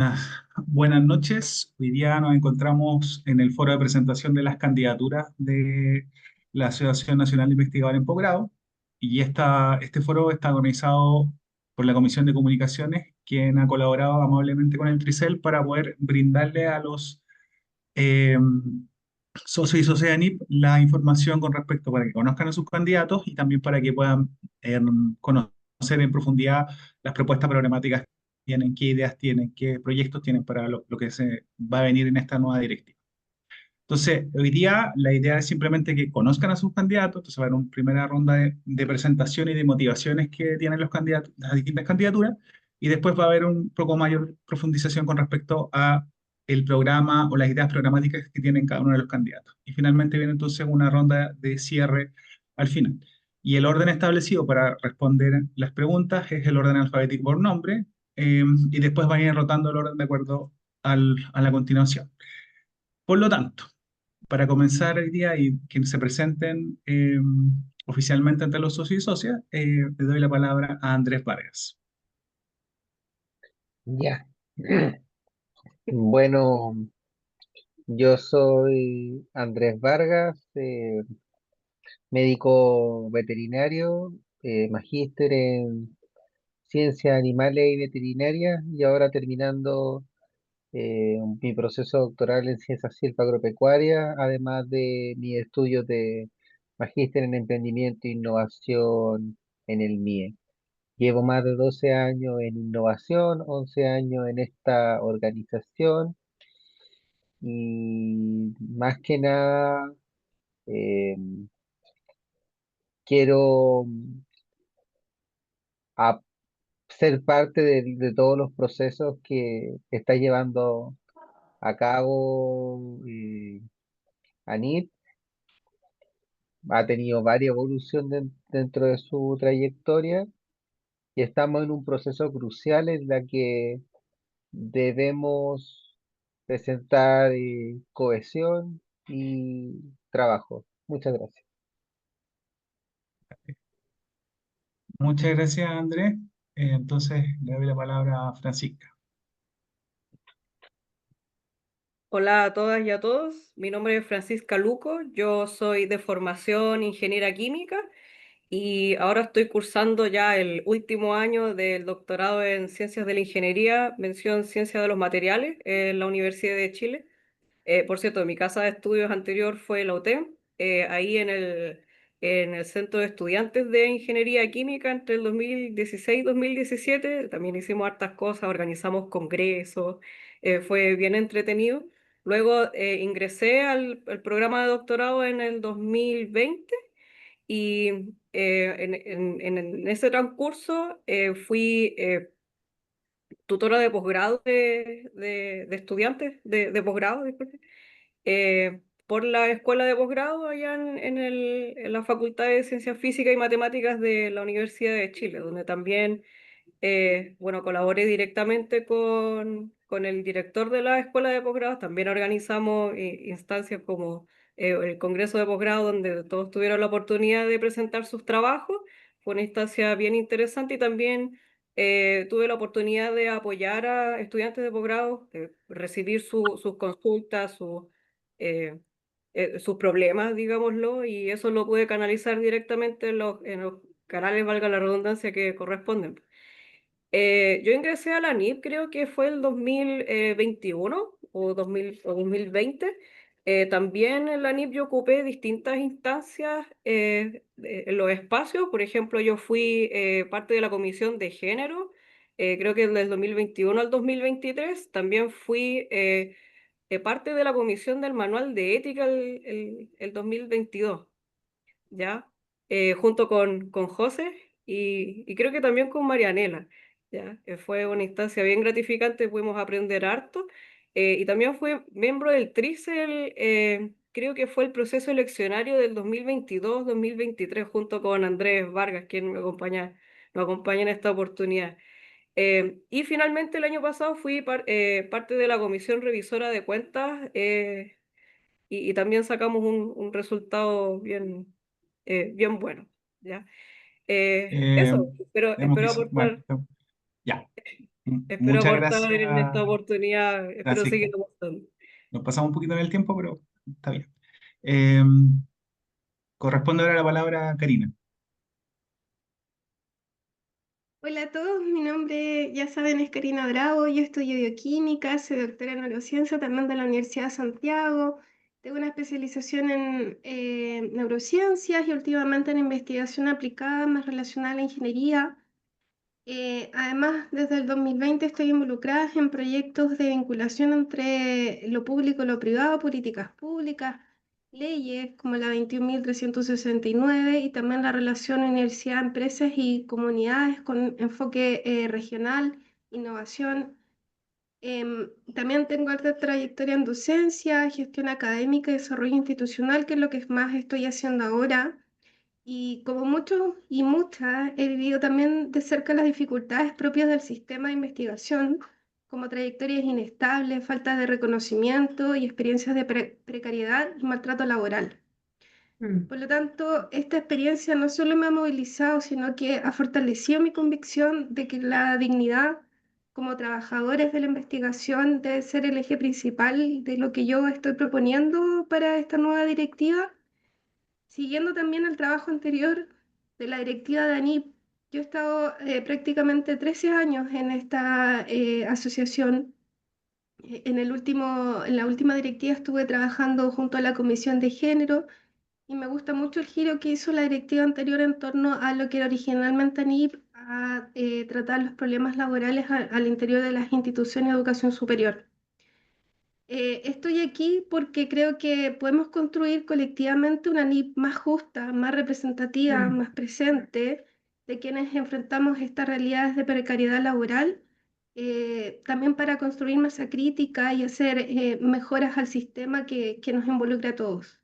Ah, Buenas noches. Hoy día nos encontramos en el foro de presentación de las candidaturas de la Asociación Nacional de Investigadores en Posgrado y este foro está organizado por la Comisión de Comunicaciones, quien ha colaborado amablemente con el TRICEL para poder brindarle a los eh, socios y socias de NIP la información con respecto para que conozcan a sus candidatos y también para que puedan conocer en profundidad las propuestas programáticas que tienen, qué ideas tienen, qué proyectos tienen para lo que se va a venir en esta nueva directiva. Entonces, hoy día la idea es simplemente que conozcan a sus candidatos, entonces va a haber una primera ronda de presentación y de motivaciones que tienen los candidatos, las distintas candidaturas, y después va a haber un poco mayor profundización con respecto a el programa o las ideas programáticas que tienen cada uno de los candidatos. Y finalmente viene entonces una ronda de cierre al final. Y el orden establecido para responder las preguntas es el orden alfabético por nombre, y después van a ir rotando el orden de acuerdo a la continuación. Por lo tanto, para comenzar hoy día y que se presenten oficialmente ante los socios y socias, le doy la palabra a Andrés Vargas. Ya. Bueno, yo soy Andrés Vargas, médico veterinario, magíster en ciencias animales y veterinarias y ahora terminando mi proceso doctoral en ciencias silvagropecuarias, además de mis estudios de magíster en emprendimiento e innovación en el MIE. Llevo más de 12 años en innovación, 11 años en esta organización. Y más que nada, eh, quiero a- ser parte de todos los procesos que está llevando a cabo ANIT. Ha tenido varias evoluciones dentro de su trayectoria y estamos en un proceso crucial en la que debemos presentar cohesión y trabajo. Muchas gracias. Muchas gracias, Andrés. Entonces, le doy la palabra a Francisca. Hola a todas y a todos, mi nombre es Francisca Luco, yo soy de formación ingeniera química y ahora estoy cursando ya el último año del doctorado en Ciencias de la Ingeniería, mención Ciencias de los Materiales, en la Universidad de Chile. Por cierto, mi casa de estudios anterior fue la UTEM, ahí en el Centro de Estudiantes de Ingeniería Química entre el 2016 y 2017. También hicimos hartas cosas, organizamos congresos, fue bien entretenido. Luego ingresé al programa de doctorado en el 2020 y en ese transcurso fui tutora de posgrado de estudiantes de posgrado, disculpe, por la escuela de posgrado allá en la Facultad de Ciencias Físicas y Matemáticas de la Universidad de Chile, donde también bueno, colaboré directamente con el director de la escuela de posgrado. También organizamos instancias como el Congreso de Posgrado, donde todos tuvieron la oportunidad de presentar sus trabajos. Fue una instancia bien interesante y también tuve la oportunidad de apoyar a estudiantes de posgrado, recibir sus consultas, sus problemas, digámoslo, y eso lo pude canalizar directamente en los canales, valga la redundancia, que corresponden. Yo ingresé a la NIP, creo que fue el 2021 o 2020. También en la NIP yo ocupé distintas instancias en los espacios. Por ejemplo, yo fui parte de la comisión de género, creo que del 2021 al 2023. También fui parte de la comisión del manual de ética el 2022. ¿Ya? Junto con José y creo que también con Marianela, ¿ya? Fue una instancia bien gratificante, pudimos aprender harto, y también fue miembro del TRICEL, creo que fue el proceso eleccionario del 2022-2023 junto con Andrés Vargas, quien me acompaña en esta oportunidad. Y finalmente el año pasado fui parte de la comisión revisora de cuentas, y también sacamos un resultado bien bueno, ¿ya? Eh, Eso, espero Tenemos que... espero Bueno, aportar. ya. Espero Muchas aportar gracias, en esta oportunidad, espero seguir Francisca. aportando. Nos pasamos un poquito en el tiempo, pero está bien. Eh, corresponde ahora la palabra a Karina. Hola a todos, mi nombre, ya saben, es Karina Bravo, yo estudio bioquímica, soy doctora en neurociencia también de la Universidad de Santiago, tengo una especialización en neurociencias y últimamente en investigación aplicada más relacionada a la ingeniería. Además, desde el 2020 estoy involucrada en proyectos de vinculación entre lo público y lo privado, políticas públicas, leyes como la 21.369 y también la relación universidad, empresas y comunidades con enfoque regional, innovación. También tengo alta trayectoria en docencia, gestión académica y desarrollo institucional, que es lo que más estoy haciendo ahora. Y como muchos y muchas, he vivido también de cerca las dificultades propias del sistema de investigación, como trayectorias inestables, falta de reconocimiento y experiencias de precariedad y maltrato laboral. Mm. Por lo tanto, esta experiencia no solo me ha movilizado, sino que ha fortalecido mi convicción de que la dignidad como trabajadores de la investigación debe ser el eje principal de lo que yo estoy proponiendo para esta nueva directiva. Siguiendo también el trabajo anterior de la directiva de ANIP, yo he estado prácticamente 13 años en esta asociación. En la última directiva estuve trabajando junto a la Comisión de Género y me gusta mucho el giro que hizo la directiva anterior en torno a lo que era originalmente ANIP, a tratar los problemas laborales al interior de las instituciones de educación superior. Estoy aquí porque creo que podemos construir colectivamente una NIP más justa, más representativa, Mm. más presente de quienes enfrentamos estas realidades de precariedad laboral, también para construir masa crítica y hacer mejoras al sistema que nos involucre a todos.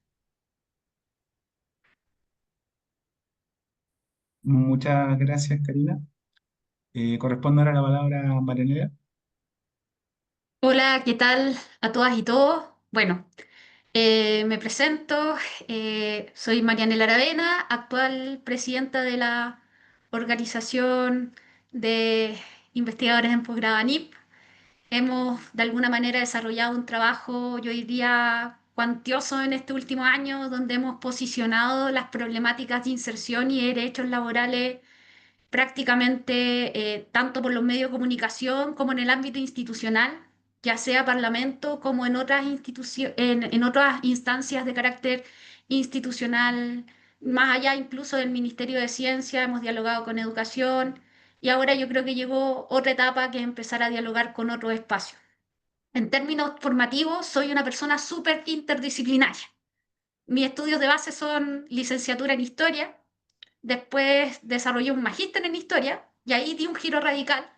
Muchas gracias, Karina. Corresponde ahora la palabra a Marianela. Hola, ¿qué tal a todas y todos? Bueno, me presento, soy Marianela Aravena, actual presidenta de la Organización de Investigadores en Posgrado ANIP. Hemos de alguna manera desarrollado un trabajo, yo diría, cuantioso en este último año, donde hemos posicionado las problemáticas de inserción y derechos laborales prácticamente tanto por los medios de comunicación como en el ámbito institucional, ya sea parlamento como en otras en otras instancias de carácter institucional, más allá incluso del Ministerio de Ciencia, hemos dialogado con educación y ahora yo creo que llegó otra etapa que es empezar a dialogar con otros espacios. En términos formativos, soy una persona súper interdisciplinaria. Mis estudios de base son licenciatura en historia. Después desarrollé un magíster en historia y ahí di un giro radical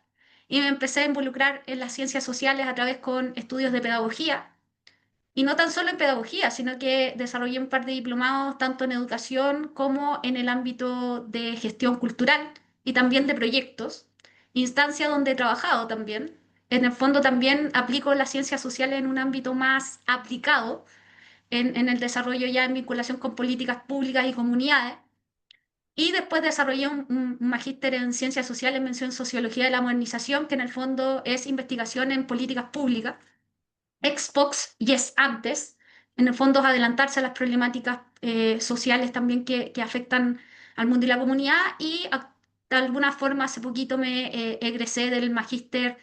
y me empecé a involucrar en las ciencias sociales a través con estudios de pedagogía. Y no tan solo en pedagogía, sino que desarrollé un par de diplomados tanto en educación como en el ámbito de gestión cultural y también de proyectos, instancia donde he trabajado también. En el fondo también aplico las ciencias sociales en un ámbito más aplicado, en el desarrollo ya en vinculación con políticas públicas y comunidades. Y después desarrollé un magíster en Ciencias Sociales, mención Sociología de la Modernización, que en el fondo es investigación en políticas públicas. Xbox y es antes, en el fondo es adelantarse a las problemáticas sociales también que afectan al mundo y la comunidad. Y de alguna forma hace poquito me egresé del magíster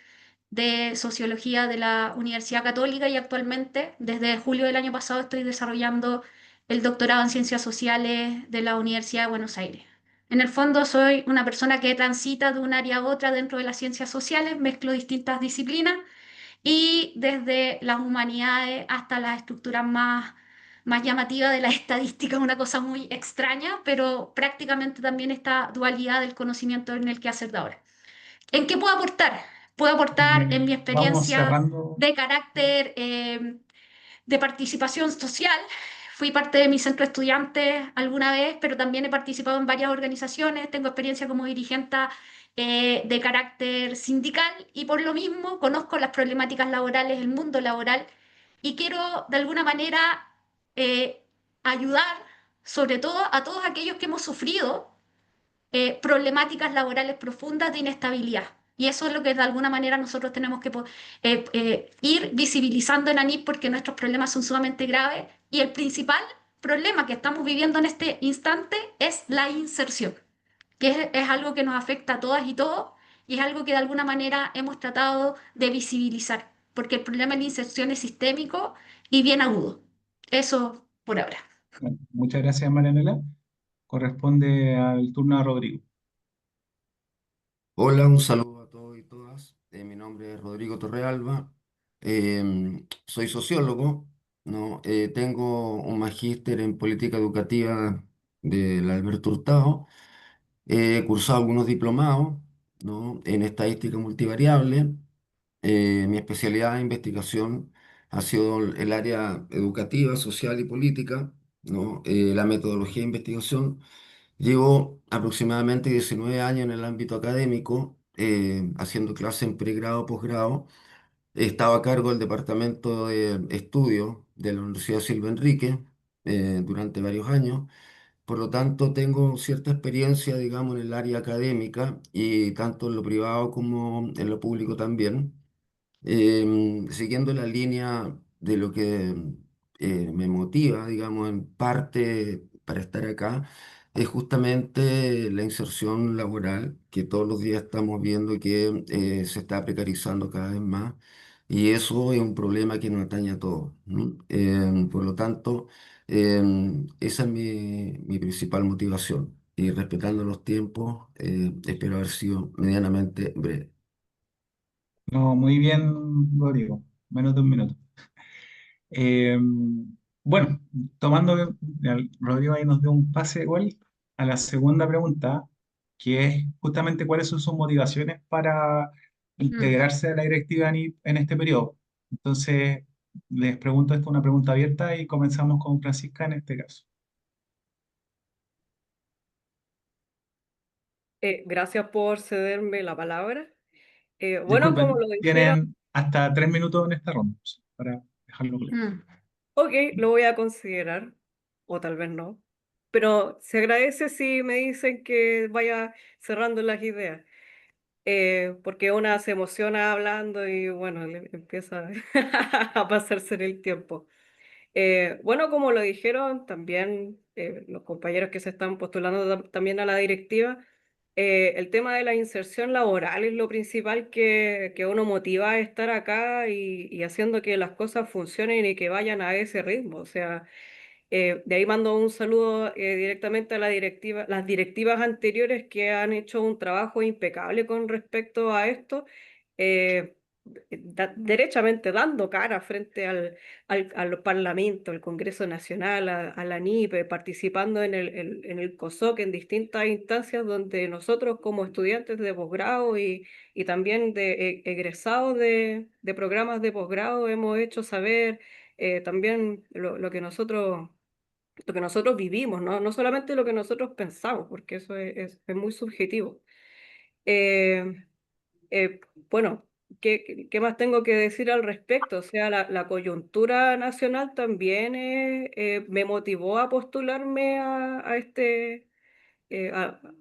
de Sociología de la Universidad Católica y actualmente, desde julio del año pasado, estoy desarrollando el doctorado en Ciencias Sociales de la Universidad de Buenos Aires. En el fondo soy una persona que transita de un área a otra dentro de las ciencias sociales, mezclo distintas disciplinas y desde las humanidades hasta las estructuras más llamativas de la estadística, una cosa muy extraña, pero prácticamente también esta dualidad del conocimiento en el que hacer de ahora. ¿En qué puedo aportar? Puedo aportar en mi Vamos experiencia cerrando. de carácter de participación social. Fui parte de mi centro de estudiantes alguna vez, pero también he participado en varias organizaciones. Tengo experiencia como dirigente de carácter sindical y por lo mismo conozco las problemáticas laborales, el mundo laboral y quiero de alguna manera eh, ayudar sobre todo a todos aquellos que hemos sufrido problemáticas laborales profundas de inestabilidad. Y eso es lo que de alguna manera nosotros tenemos que ir visibilizando en ANIP porque nuestros problemas son sumamente graves y el principal problema que estamos viviendo en este instante es la inserción, que es algo que nos afecta a todas y todos y es algo que de alguna manera hemos tratado de visibilizar, porque el problema de la inserción es sistémico y bien agudo. Eso por ahora. Bueno, muchas gracias, Marianela. Corresponde al turno a Rodrigo. Hola, un saludo a todos y todas. Mi nombre es Rodrigo Torrealba. Soy sociólogo, ¿no? Tengo un magíster en política educativa del Alberto Hurtado. He cursado algunos diplomados, ¿no? En estadística multivariable. Mi especialidad de investigación ha sido el área educativa, social y política, ¿no? La metodología de investigación. Llevo aproximadamente 19 años en el ámbito académico, haciendo clases en pregrado, posgrado. He estado a cargo del departamento de estudios de la Universidad Silva Enrique durante varios años. Por lo tanto, tengo cierta experiencia, digamos, en el área académica y tanto en lo privado como en lo público también. Siguiendo la línea de lo que me motiva, digamos, en parte para estar acá, es justamente la inserción laboral que todos los días estamos viendo que se está precarizando cada vez más y eso es un problema que nos atañe a todos, ¿no? Por lo tanto, esa es mi principal motivación y respetando los tiempos, espero haber sido medianamente breve. No, muy bien, Rodrigo. Menos de un minuto. Eh, bueno, Rodrigo ahí nos dio un pase igual a la segunda pregunta, que es justamente cuáles son sus motivaciones para Mm. integrarse a la directiva en este periodo. Entonces, les pregunto, esta es una pregunta abierta y comenzamos con Francisca en este caso. Gracias por cederme la palabra. Bueno, como Disculpen, lo dijeron, tienen hasta 3 minutos en esta ronda, para dejarlo claro. Mm. ok, lo voy a considerar, o tal vez no, pero se agradece si me dicen que vaya cerrando las ideas, porque una se emociona hablando y bueno, empieza a pasarse en el tiempo. Bueno, como lo dijeron también los compañeros que se están postulando también a la directiva, el tema de la inserción laboral es lo principal que uno motiva a estar acá y haciendo que las cosas funcionen y que vayan a ese ritmo. O sea, de ahí mando un saludo directamente a la directiva, las directivas anteriores que han hecho un trabajo impecable con respecto a esto, eh, derechamente dando cara frente al Parlamento, al Congreso Nacional, a la NIPE, participando en el COSOC en distintas instancias donde nosotros como estudiantes de posgrado y también de egresados de programas de posgrado hemos hecho saber también lo que nosotros vivimos, ¿no? No solamente lo que nosotros pensamos, porque eso es muy subjetivo. Eh, bueno, ¿qué más tengo que decir al respecto? O sea, la coyuntura nacional también me motivó a postularme a este,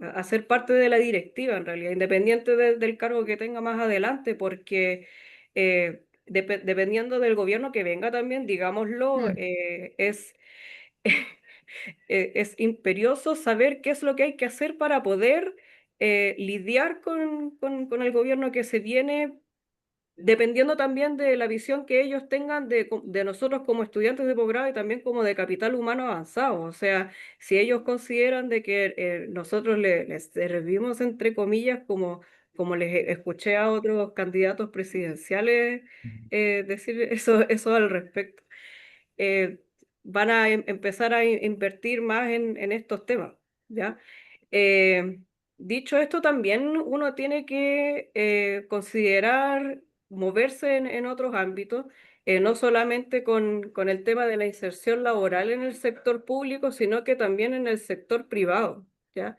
a ser parte de la directiva, en realidad, independiente del cargo que tenga más adelante, porque dependiendo del gobierno que venga también, digámoslo, Mm. es imperioso saber qué es lo que hay que hacer para poder lidiar con el gobierno que se viene, dependiendo también de la visión que ellos tengan de nosotros como estudiantes de posgrado y también como de capital humano avanzado. O sea, si ellos consideran de que nosotros les servimos, entre comillas, como les escuché a otros candidatos presidenciales decir eso al respecto, eh, van a empezar a invertir más en estos temas, ¿ya? Eh, Dicho esto, también uno tiene que considerar moverse en otros ámbitos, no solamente con el tema de la inserción laboral en el sector público, sino que también en el sector privado, ¿ya?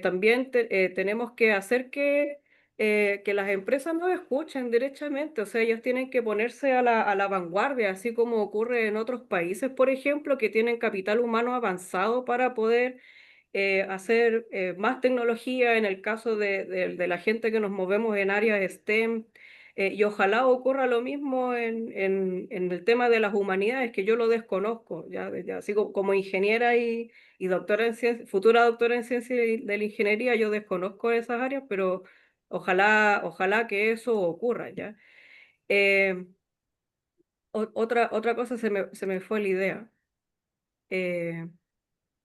También tenemos que hacer que las empresas nos escuchen derechamente, o sea, ellos tienen que ponerse a la vanguardia, así como ocurre en otros países, por ejemplo, que tienen capital humano avanzado para poder hacer más tecnología en el caso de la gente que nos movemos en áreas STEM. Y ojalá ocurra lo mismo en el tema de las humanidades, que yo lo desconozco, ya así como ingeniera y doctora en futura doctora en ciencia de la ingeniería, yo desconozco esas áreas, pero ojalá que eso ocurra, ¿ya? Eh, otra cosa se me fue la idea. Eh,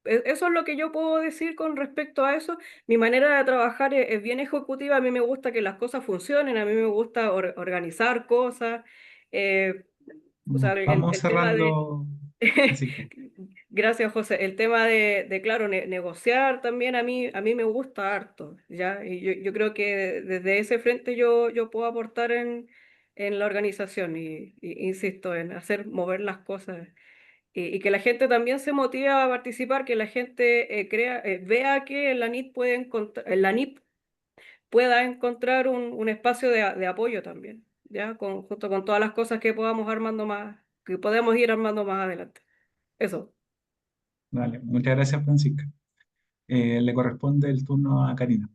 Eso es lo que yo puedo decir con respecto a eso. Mi manera de trabajar es bien ejecutiva. A mí me gusta que las cosas funcionen, a mí me gusta organizar cosas. eh, o sea, Vamos el tema de... cerrando, Francisca. Gracias, José. El tema claro, negociar también a mí me gusta harto, ¿ya? Y yo creo que desde ese frente yo puedo aportar en la organización y insisto, en hacer mover las cosas y que la gente también se motive a participar, que la gente vea que en la NIT pueda encontrar un espacio de apoyo también, ¿ya? Junto con todas las cosas que que podemos ir armando más adelante. Eso. Vale, muchas gracias, Francisca. Le corresponde el turno a Karina.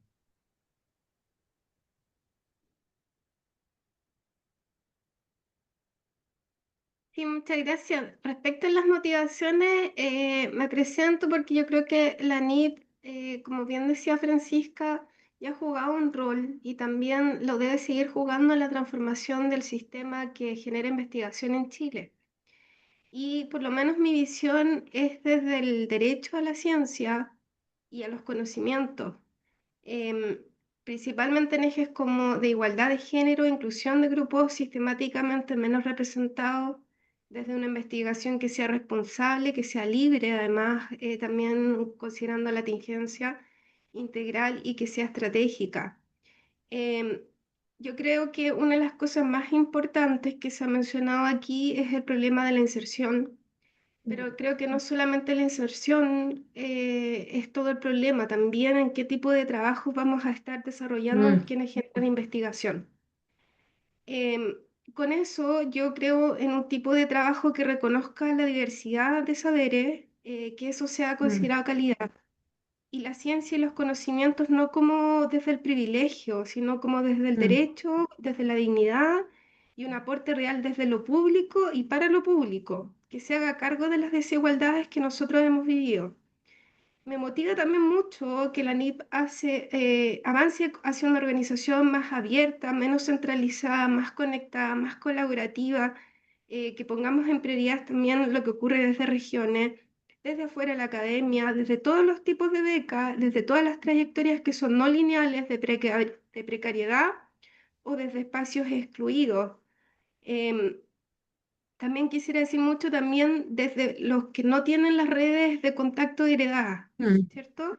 Sí, muchas gracias. Respecto a las motivaciones, me presento porque yo creo que la NIP, como bien decía Francisca, ya ha jugado un rol y también lo debe seguir jugando en la transformación del sistema que genera investigación en Chile. Y por lo menos mi visión es desde el derecho a la ciencia y a los conocimientos, em, principalmente en ejes como de igualdad de género, inclusión de grupos sistemáticamente menos representados, desde una investigación que sea responsable, que sea libre, además también considerando la tingencia integral y que sea estratégica. Em, yo creo que una de las cosas más importantes que se ha mencionado aquí es el problema de la inserción, pero creo que no solamente la inserción es todo el problema, también en qué tipo de trabajos vamos a estar desarrollando Mm, quienes generan investigación. Em, con eso yo creo en un tipo de trabajo que reconozca la diversidad de saberes, que eso sea mm, considerado calidad. Y la ciencia y los conocimientos no como desde el privilegio, sino como desde el mm, derecho, desde la dignidad y un aporte real desde lo público y para lo público, que se haga cargo de las desigualdades que nosotros hemos vivido. Me motiva también mucho que la NIP avance hacia una organización más abierta, menos centralizada, más conectada, más colaborativa, que pongamos en prioridad también lo que ocurre desde regiones, desde afuera de la academia, desde todos los tipos de becas, desde todas las trayectorias que son no lineales de precariedad o desde espacios excluidos. Em, También quisiera decir mucho también desde los que no tienen las redes de contacto heredadas, mm, ¿cierto?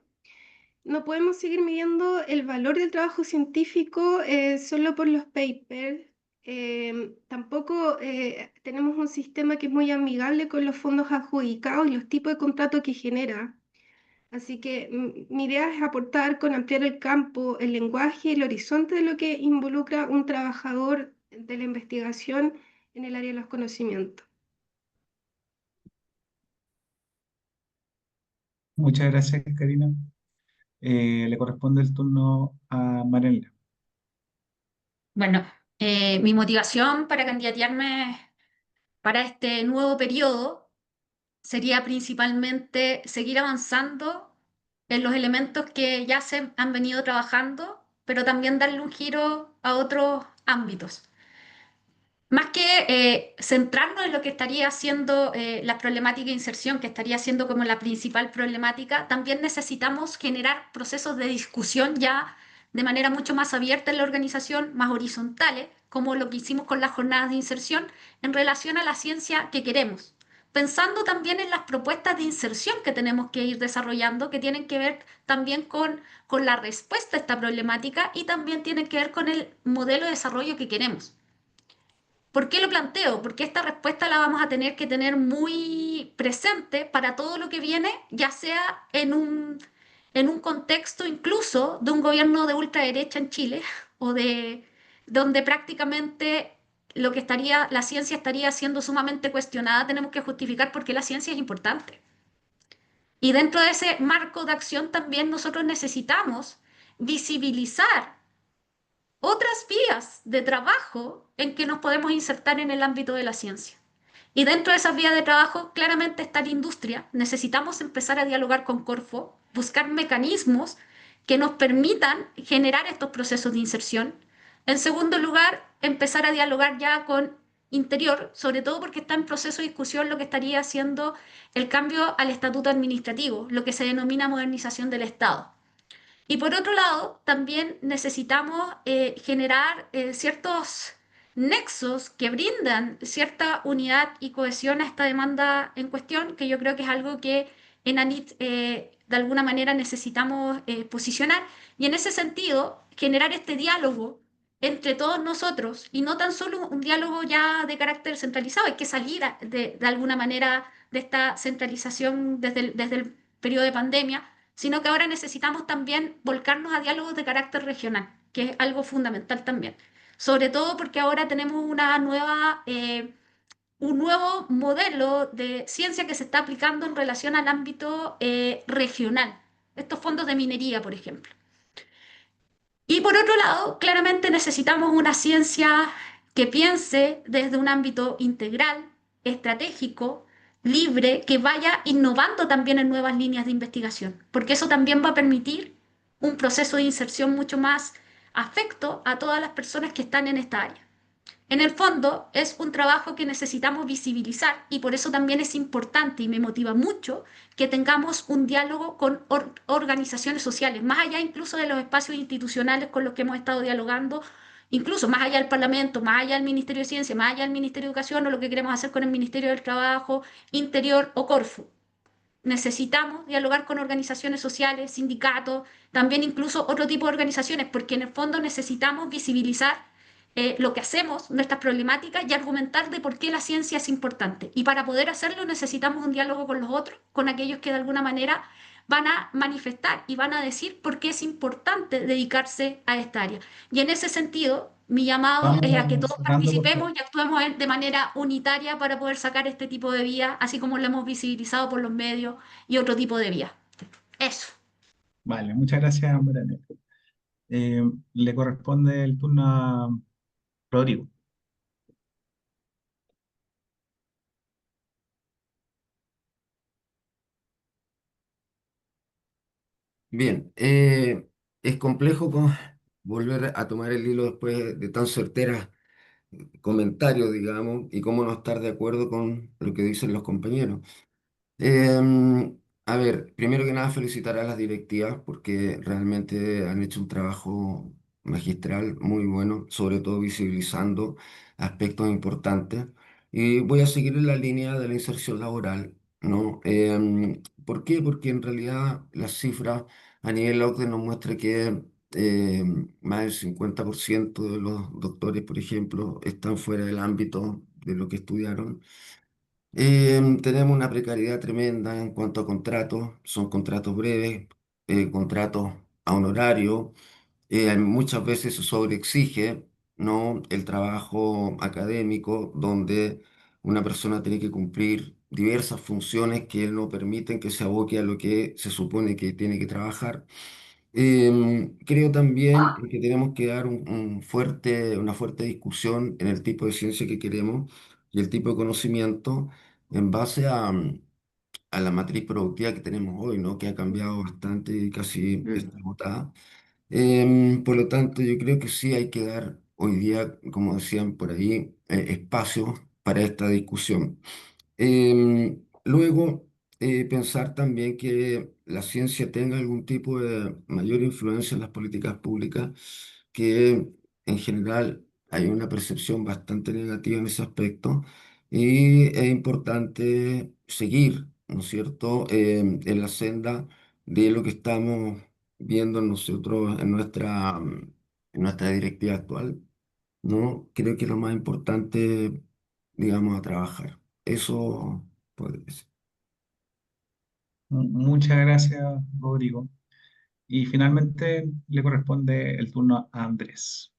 No podemos seguir midiendo el valor del trabajo científico solo por los papers. Tampoco tenemos un sistema que es muy amigable con los fondos adjudicados y los tipos de contrato que genera. Así que mi idea es aportar con ampliar el campo, el lenguaje y el horizonte de lo que involucra un trabajador de la investigación en el área de los conocimientos. Muchas gracias, Karina. Le corresponde el turno a Mariela. Bueno, mi motivación para candidatearme para este nuevo periodo sería principalmente seguir avanzando en los elementos que ya se han venido trabajando, pero también darle un giro a otros ámbitos. Más que centrarnos en lo que estaría haciendo la problemática de inserción, que estaría siendo como la principal problemática, también necesitamos generar procesos de discusión ya de manera mucho más abierta en la organización, más horizontales, como lo que hicimos con las jornadas de inserción, en relación a la ciencia que queremos. Pensando también en las propuestas de inserción que tenemos que ir desarrollando, que tienen que ver también con la respuesta a esta problemática y también tienen que ver con el modelo de desarrollo que queremos. ¿Por qué lo planteo? Porque esta respuesta la vamos a tener que tener muy presente para todo lo que viene, ya sea en un contexto incluso de un gobierno de ultraderecha en Chile o de donde prácticamente la ciencia estaría siendo sumamente cuestionada, tenemos que justificar por qué la ciencia es importante. Y dentro de ese marco de acción también nosotros necesitamos visibilizar otras vías de trabajo en que nos podemos insertar en el ámbito de la ciencia. Y dentro de esas vías de trabajo, claramente está la industria. Necesitamos empezar a dialogar con Corfo, buscar mecanismos que nos permitan generar estos procesos de inserción. En segundo lugar, empezar a dialogar ya con Interior, sobre todo porque está en proceso de discusión lo que estaría haciendo el cambio al estatuto administrativo, lo que se denomina modernización del Estado. Y por otro lado, también necesitamos generar ciertos nexos que brindan cierta unidad y cohesión a esta demanda en cuestión, que yo creo que es algo que en ANIT de alguna manera necesitamos posicionar. Y en ese sentido, generar este diálogo entre todos nosotros y no tan solo un diálogo ya de carácter centralizado, hay que salir de alguna manera de esta centralización desde el periodo de pandemia, sino que ahora necesitamos también volcarnos a diálogos de carácter regional, que es algo fundamental también. Sobre todo porque ahora tenemos un nuevo modelo de ciencia que se está aplicando en relación al ámbito regional. Estos fondos de minería, por ejemplo. Y por otro lado, claramente necesitamos una ciencia que piense desde un ámbito integral, estratégico, libre, que vaya innovando también en nuevas líneas de investigación, porque eso también va a permitir un proceso de inserción mucho más afecto a todas las personas que están en esta área. En el fondo, es un trabajo que necesitamos visibilizar y por eso también es importante y me motiva mucho que tengamos un diálogo con organizaciones sociales, más allá incluso de los espacios institucionales con los que hemos estado dialogando, incluso más allá del Parlamento, más allá del Ministerio de Ciencia, más allá del Ministerio de Educación o lo que queremos hacer con el Ministerio del Trabajo, Interior o Corfo. Necesitamos dialogar con organizaciones sociales, sindicatos, también incluso otro tipo de organizaciones, porque en el fondo necesitamos visibilizar lo que hacemos, nuestras problemáticas y argumentar de por qué la ciencia es importante. Y para poder hacerlo necesitamos un diálogo con los otros, con aquellos que de alguna manera van a manifestar y van a decir por qué es importante dedicarse a esta área. Y en ese sentido, mi llamado es a que Vamos todos cerrando, por participemos favor. y actuemos de manera unitaria para poder sacar este tipo de vías, así como lo hemos visibilizado por los medios y otro tipo de vías. Eso. Vale, muchas gracias, Mariana. Le corresponde el turno a Rodrigo. Bien, es complejo volver a tomar el hilo después de tan certeras comentarios, digamos, y cómo no estar de acuerdo con lo que dicen los compañeros. A ver, primero que nada felicitar a las directivas porque realmente han hecho un trabajo magistral muy bueno, sobre todo visibilizando aspectos importantes. Y voy a seguir en la línea de la inserción laboral, ¿no? ¿Por qué? Porque en realidad las cifras a nivel OCDE nos muestran que más del 50% de los doctores, por ejemplo, están fuera del ámbito de lo que estudiaron. Tenemos una precariedad tremenda en cuanto a contratos, son contratos breves, contratos a honorario, muchas veces se sobreexige, ¿no? El trabajo académico, donde una persona tiene que cumplir diversas funciones que no permiten que se aboque a lo que se supone que tiene que trabajar. Creo también que tenemos que dar una fuerte discusión en el tipo de ciencia que queremos y el tipo de conocimiento en base a la matriz productiva que tenemos hoy, ¿no? Que ha cambiado bastante y casi Mm. está agotada. Por lo tanto, yo creo que sí hay que dar hoy día, como decían por ahí, espacio para esta discusión. Luego, pensar también que la ciencia tenga algún tipo de mayor influencia en las políticas públicas, que en general hay una percepción bastante negativa en ese aspecto, y es importante seguir, ¿no es cierto?, en la senda de lo que estamos viendo nosotros en nuestra directiva actual, ¿no? Creo que es lo más importante, digamos, a trabajar. Eso podría ser. Muchas gracias, Rodrigo. Y finalmente le corresponde el turno a Andrés.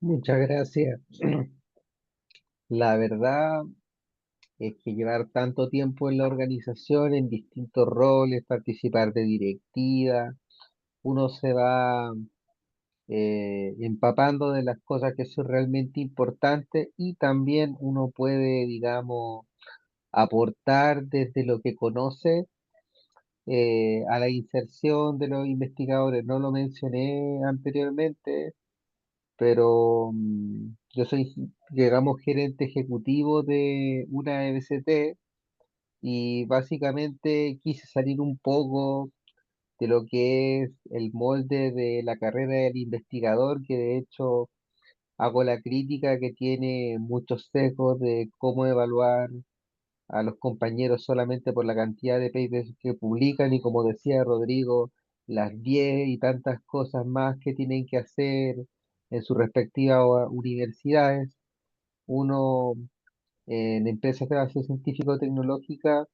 Muchas gracias. La verdad, es que llevar tanto tiempo en la organización, en distintos roles, participar de directivas, uno se va empapando de las cosas que son realmente importantes y también uno puede, digamos, aportar desde lo que conoce a la inserción de los investigadores. No lo mencioné anteriormente, pero yo soy, digamos, gerente ejecutivo de una MST y básicamente quise salir un poco de lo que es el molde de la carrera del investigador, que de hecho hago la crítica que tiene muchos sesgos de cómo evaluar a los compañeros solamente por la cantidad de papers que publican y como decía Rodrigo, las 10 y tantas cosas más que tienen que hacer en sus respectivas universidades. Uno en empresas de base científico-tecnológica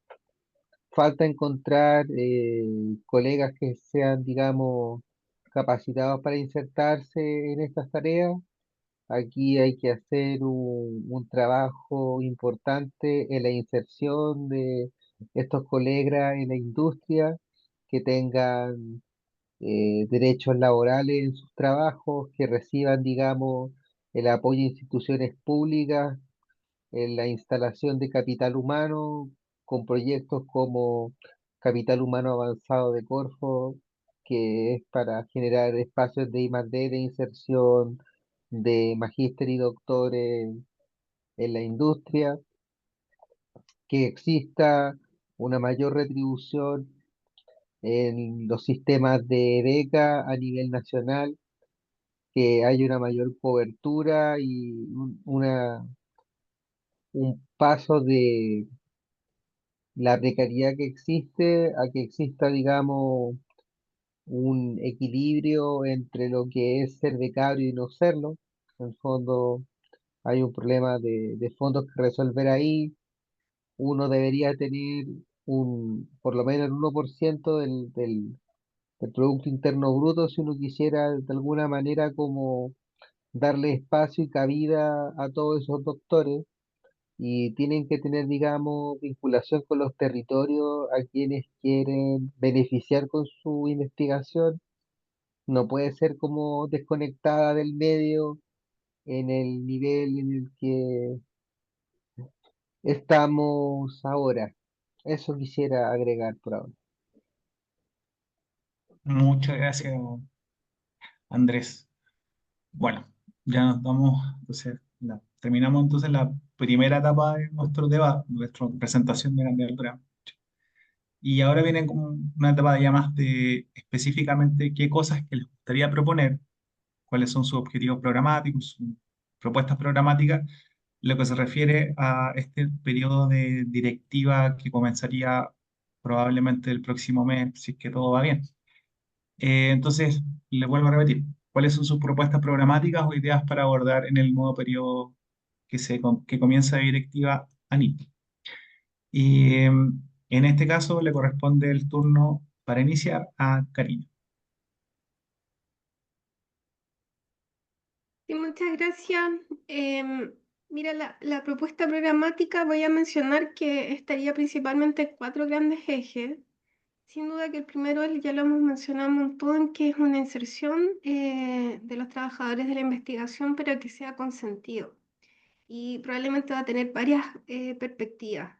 falta encontrar colegas que sean, digamos, capacitados para insertarse en estas tareas. Aquí hay que hacer un trabajo importante en la inserción de estos colegas en la industria, que tengan derechos laborales en sus trabajos, que reciban, digamos, el apoyo de instituciones públicas en la instalación de capital humano, con proyectos como Capital Humano Avanzado de Corfo, que es para generar espacios de I+D, de inserción de magíster y doctores en la industria, que exista una mayor retribución en los sistemas de beca a nivel nacional, que haya una mayor cobertura y un paso de la precariedad que existe a que exista, digamos, un equilibrio entre lo que es ser becario y no serlo. En el fondo hay un problema de fondos que resolver ahí. Uno debería tener por lo menos el 1% del Producto Interno Bruto si uno quisiera de alguna manera como darle espacio y cabida a todos esos doctores y tienen que tener, digamos, vinculación con los territorios a quienes quieren beneficiar con su investigación. No puede ser como desconectada del medio en el nivel en el que estamos ahora. Eso quisiera agregar por ahora. Muchas gracias, Andrés. Bueno, ya nos vamos, entonces, terminamos entonces la primera etapa de nuestro debate, nuestra presentación de candidatura. Y ahora viene como una etapa ya más de específicamente qué cosas que les gustaría proponer, cuáles son sus objetivos programáticos, sus propuestas programáticas, lo que se refiere a este periodo de directiva que comenzaría probablemente el próximo mes, si es que todo va bien. Entonces, le vuelvo a repetir, ¿cuáles son sus propuestas programáticas o ideas para abordar en el nuevo periodo que comienza de directiva ANIT? Y en este caso le corresponde el turno para iniciar a Karina. Sí, muchas gracias. Em, Mira, la propuesta programática voy a mencionar que estaría principalmente en cuatro grandes ejes. Sin duda que el primero ya lo hemos mencionado un montón, que es una inserción de los trabajadores de la investigación, pero que sea con sentido. Y probablemente va a tener varias perspectivas.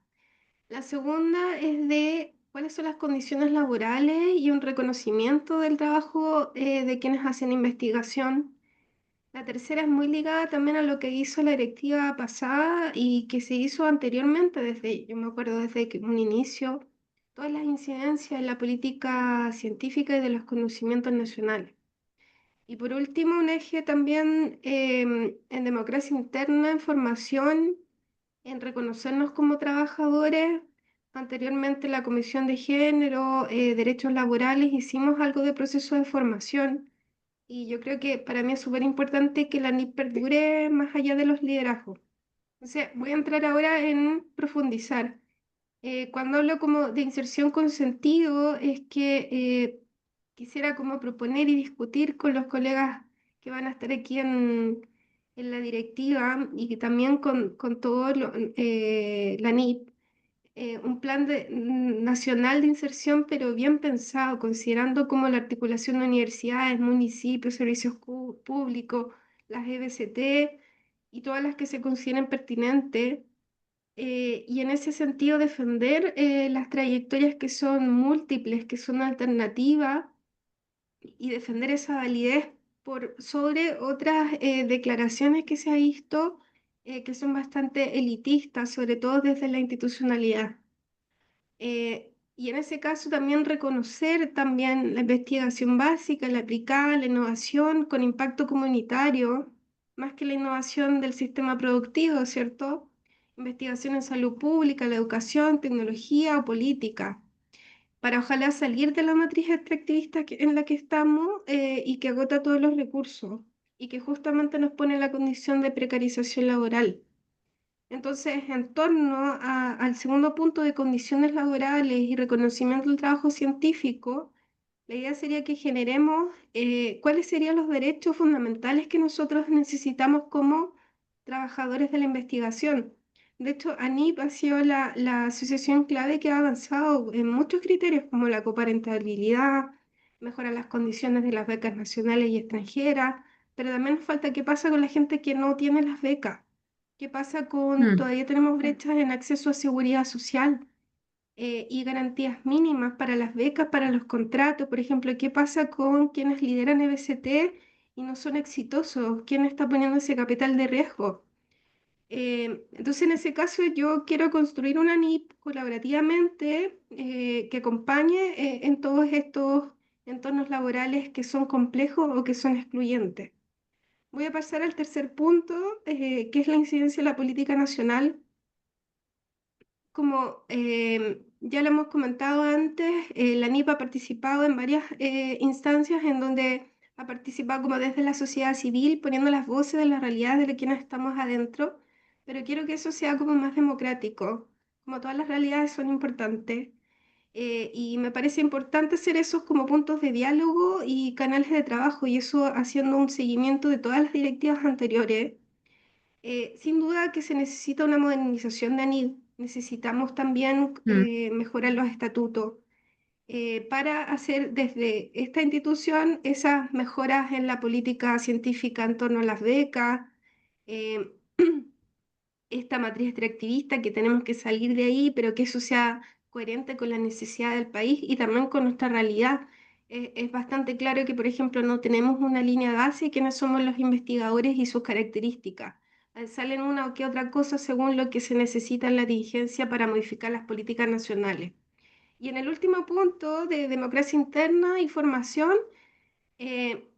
La segunda es de cuáles son las condiciones laborales y un reconocimiento del trabajo de quienes hacen investigación. La tercera es muy ligada también a lo que hizo la directiva pasada y que se hizo anteriormente, yo me acuerdo desde que un inicio, todas las incidencias en la política científica y de los conocimientos nacionales. Y por último, un eje también en democracia interna, en formación, en reconocernos como trabajadores. Anteriormente la Comisión de Género, Derechos Laborales, hicimos algo de proceso de formación y yo creo que para mí es súper importante que la NIP perdure más allá de los liderazgos. Entonces, voy a entrar ahora en profundizar. Cuando hablo como de inserción con sentido, es que quisiera como proponer y discutir con los colegas que van a estar aquí en la directiva y que también con todo la NIP, un plan nacional de inserción, pero bien pensado, considerando como la articulación de universidades, municipios, servicios públicos, las EBCT y todas las que se consideren pertinentes. Y en ese sentido defender las trayectorias que son múltiples, que son alternativas, y defender esa validez por sobre otras declaraciones que se ha visto que son bastante elitistas, sobre todo desde la institucionalidad. Y en ese caso también reconocer también la investigación básica, la aplicada, la innovación con impacto comunitario, más que la innovación del sistema productivo, ¿cierto? Investigación en salud pública, la educación, tecnología o política, para ojalá salir de la matriz extractivista en la que estamos y que agota todos los recursos y que justamente nos pone en la condición de precarización laboral. Entonces, en torno al segundo punto de condiciones laborales y reconocimiento del trabajo científico, la idea sería que generemos cuáles serían los derechos fundamentales que nosotros necesitamos como trabajadores de la investigación. De hecho, ANIP ha sido la asociación clave que ha avanzado en muchos criterios como la coparentabilidad, mejorar las condiciones de las becas nacionales y extranjeras, pero también nos falta qué pasa con la gente que no tiene las becas. ¿Qué pasa con, Mm. todavía tenemos brechas en acceso a seguridad social y garantías mínimas para las becas, para los contratos? Por ejemplo, ¿qué pasa con quienes lideran EBCT y no son exitosos? ¿Quién está poniendo ese capital de riesgo? Entonces, en ese caso, yo quiero construir una NIP colaborativamente que acompañe en todos estos entornos laborales que son complejos o que son excluyentes. Voy a pasar al tercer punto, que es la incidencia de la política nacional. Como ya lo hemos comentado antes, la NIP ha participado en varias instancias en donde ha participado como desde la sociedad civil, poniendo las voces de las realidades de quienes estamos adentro, pero quiero que eso sea como más democrático, como todas las realidades son importantes. Y me parece importante hacer esos como puntos de diálogo y canales de trabajo, y eso haciendo un seguimiento de todas las directivas anteriores. Sin duda que se necesita una modernización de ANID. Necesitamos también Mm. mejorar los estatutos para hacer desde esta institución esas mejoras en la política científica en torno a las becas, eh, esta matriz extractivista que tenemos que salir de ahí, pero que eso sea coherente con la necesidad del país y también con nuestra realidad. Es bastante claro que, por ejemplo, no tenemos una línea base, quiénes somos los investigadores y sus características. Salen una o que otra cosa según lo que se necesita en la dirigencia para modificar las políticas nacionales. Y en el último punto de democracia interna y formación, eh,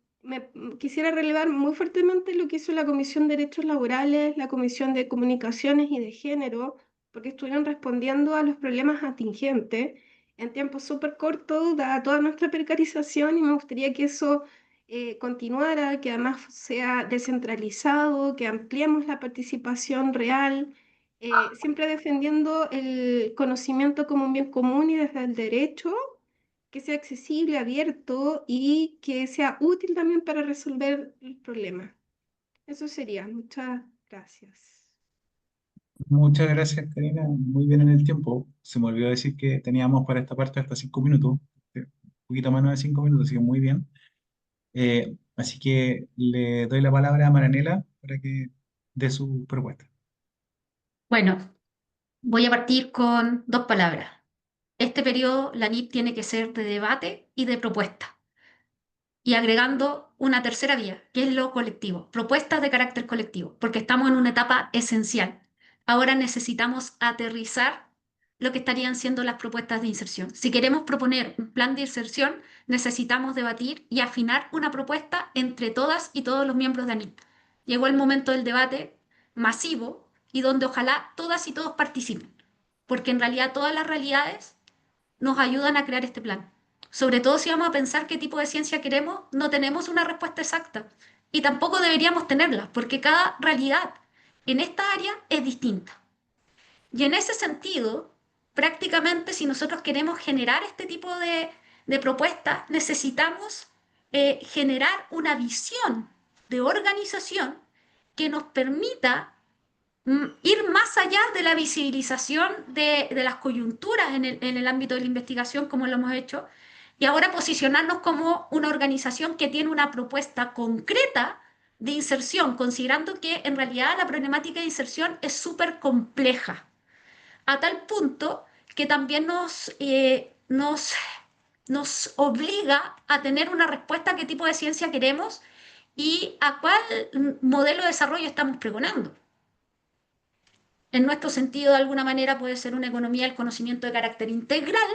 quisiera relevar muy fuertemente lo que hizo la Comisión de Derechos Laborales, la Comisión de Comunicaciones y de Género, porque estuvieron respondiendo a los problemas atingentes en tiempo súper corto, dada toda nuestra precarización, y me gustaría que eso continuara, que además sea descentralizado, que ampliemos la participación real, siempre defendiendo el conocimiento como un bien común y desde el derecho que sea accesible, abierto y que sea útil también para resolver el problema. Eso sería. Muchas gracias. Muchas gracias, Karina. Muy bien en el tiempo. Se me olvidó decir que teníamos para esta parte hasta 5 minutos, un poquito menos de 5 minutos, así que muy bien. Así que le doy la palabra a Maranela para que dé su propuesta. Bueno, voy a partir con dos palabras. Este periodo, la NIP tiene que ser de debate y de propuesta. Y agregando una tercera vía, que es lo colectivo, propuestas de carácter colectivo, porque estamos en una etapa esencial. Ahora necesitamos aterrizar lo que estarían siendo las propuestas de inserción. Si queremos proponer un plan de inserción, necesitamos debatir y afinar una propuesta entre todas y todos los miembros de ANIP. Llegó el momento del debate masivo y donde ojalá todas y todos participen, porque en realidad todas las realidades nos ayudan a crear este plan. Sobre todo si vamos a pensar qué tipo de ciencia queremos, no tenemos una respuesta exacta y tampoco deberíamos tenerla, porque cada realidad en esta área es distinta. Y en ese sentido, prácticamente si nosotros queremos generar este tipo de propuestas, necesitamos generar una visión de organización que nos permita ir más allá de la visibilización de las coyunturas en el ámbito de la investigación, como lo hemos hecho, y ahora posicionarnos como una organización que tiene una propuesta concreta de inserción, considerando que en realidad la problemática de inserción es súper compleja, a tal punto que también nos obliga a tener una respuesta a qué tipo de ciencia queremos y a cuál modelo de desarrollo estamos pregonando. En nuestro sentido, de alguna manera, puede ser una economía del conocimiento de carácter integral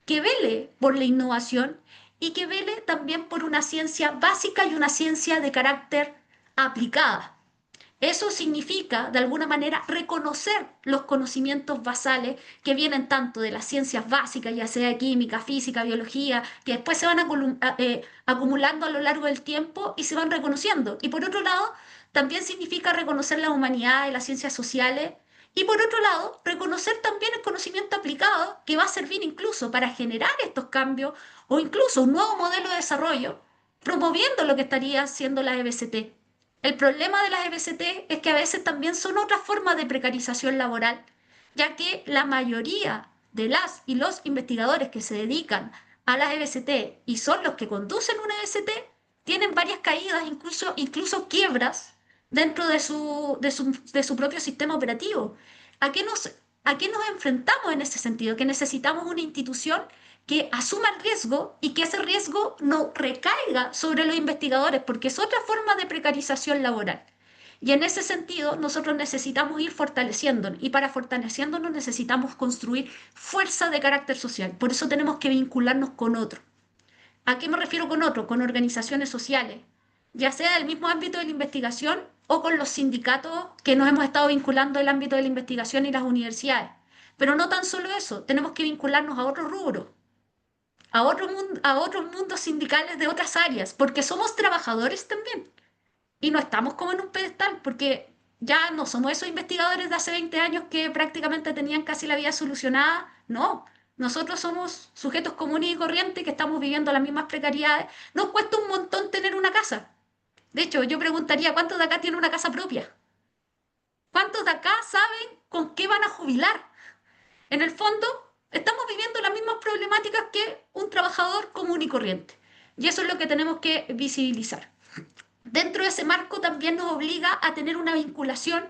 que vele por la innovación y que vele también por una ciencia básica y una ciencia de carácter aplicada. Eso significa, de alguna manera, reconocer los conocimientos basales que vienen tanto de las ciencias básicas, ya sea química, física, biología, que después se van acumulando a lo largo del tiempo y se van reconociendo. Y por otro lado, también significa reconocer la humanidad y las ciencias sociales. Y por otro lado, reconocer también el conocimiento aplicado que va a servir incluso para generar estos cambios o incluso un nuevo modelo de desarrollo, promoviendo lo que estaría haciendo la EBCT. El problema de las EBCT es que a veces también son otras formas de precarización laboral, ya que la mayoría de las y los investigadores que se dedican a las EBCT y son los que conducen una EBCT tienen varias caídas, incluso quiebras dentro de su propio sistema operativo. ¿A qué nos enfrentamos en ese sentido? Que necesitamos una institución que asuma el riesgo y que ese riesgo no recaiga sobre los investigadores, porque es otra forma de precarización laboral. Y en ese sentido, nosotros necesitamos ir fortaleciéndonos, y para fortaleciéndonos necesitamos construir fuerza de carácter social. Por eso tenemos que vincularnos con otros. ¿A qué me refiero con otro? Con organizaciones sociales, ya sea del mismo ámbito de la investigación o con los sindicatos que nos hemos estado vinculando del ámbito de la investigación y las universidades. Pero no tan solo eso, tenemos que vincularnos a otros rubros, a otros mundos sindicales de otras áreas, porque somos trabajadores también. Y no estamos como en un pedestal, porque ya no somos esos investigadores de hace 20 años que prácticamente tenían casi la vida solucionada. No, nosotros somos sujetos comunes y corrientes que estamos viviendo las mismas precariedades. Nos cuesta un montón tener una casa. De hecho, yo preguntaría, ¿cuántos de acá tienen una casa propia? ¿Cuántos de acá saben con qué van a jubilar? En el fondo, estamos viviendo las mismas problemáticas que un trabajador común y corriente. Y eso es lo que tenemos que visibilizar. Dentro de ese marco también nos obliga a tener una vinculación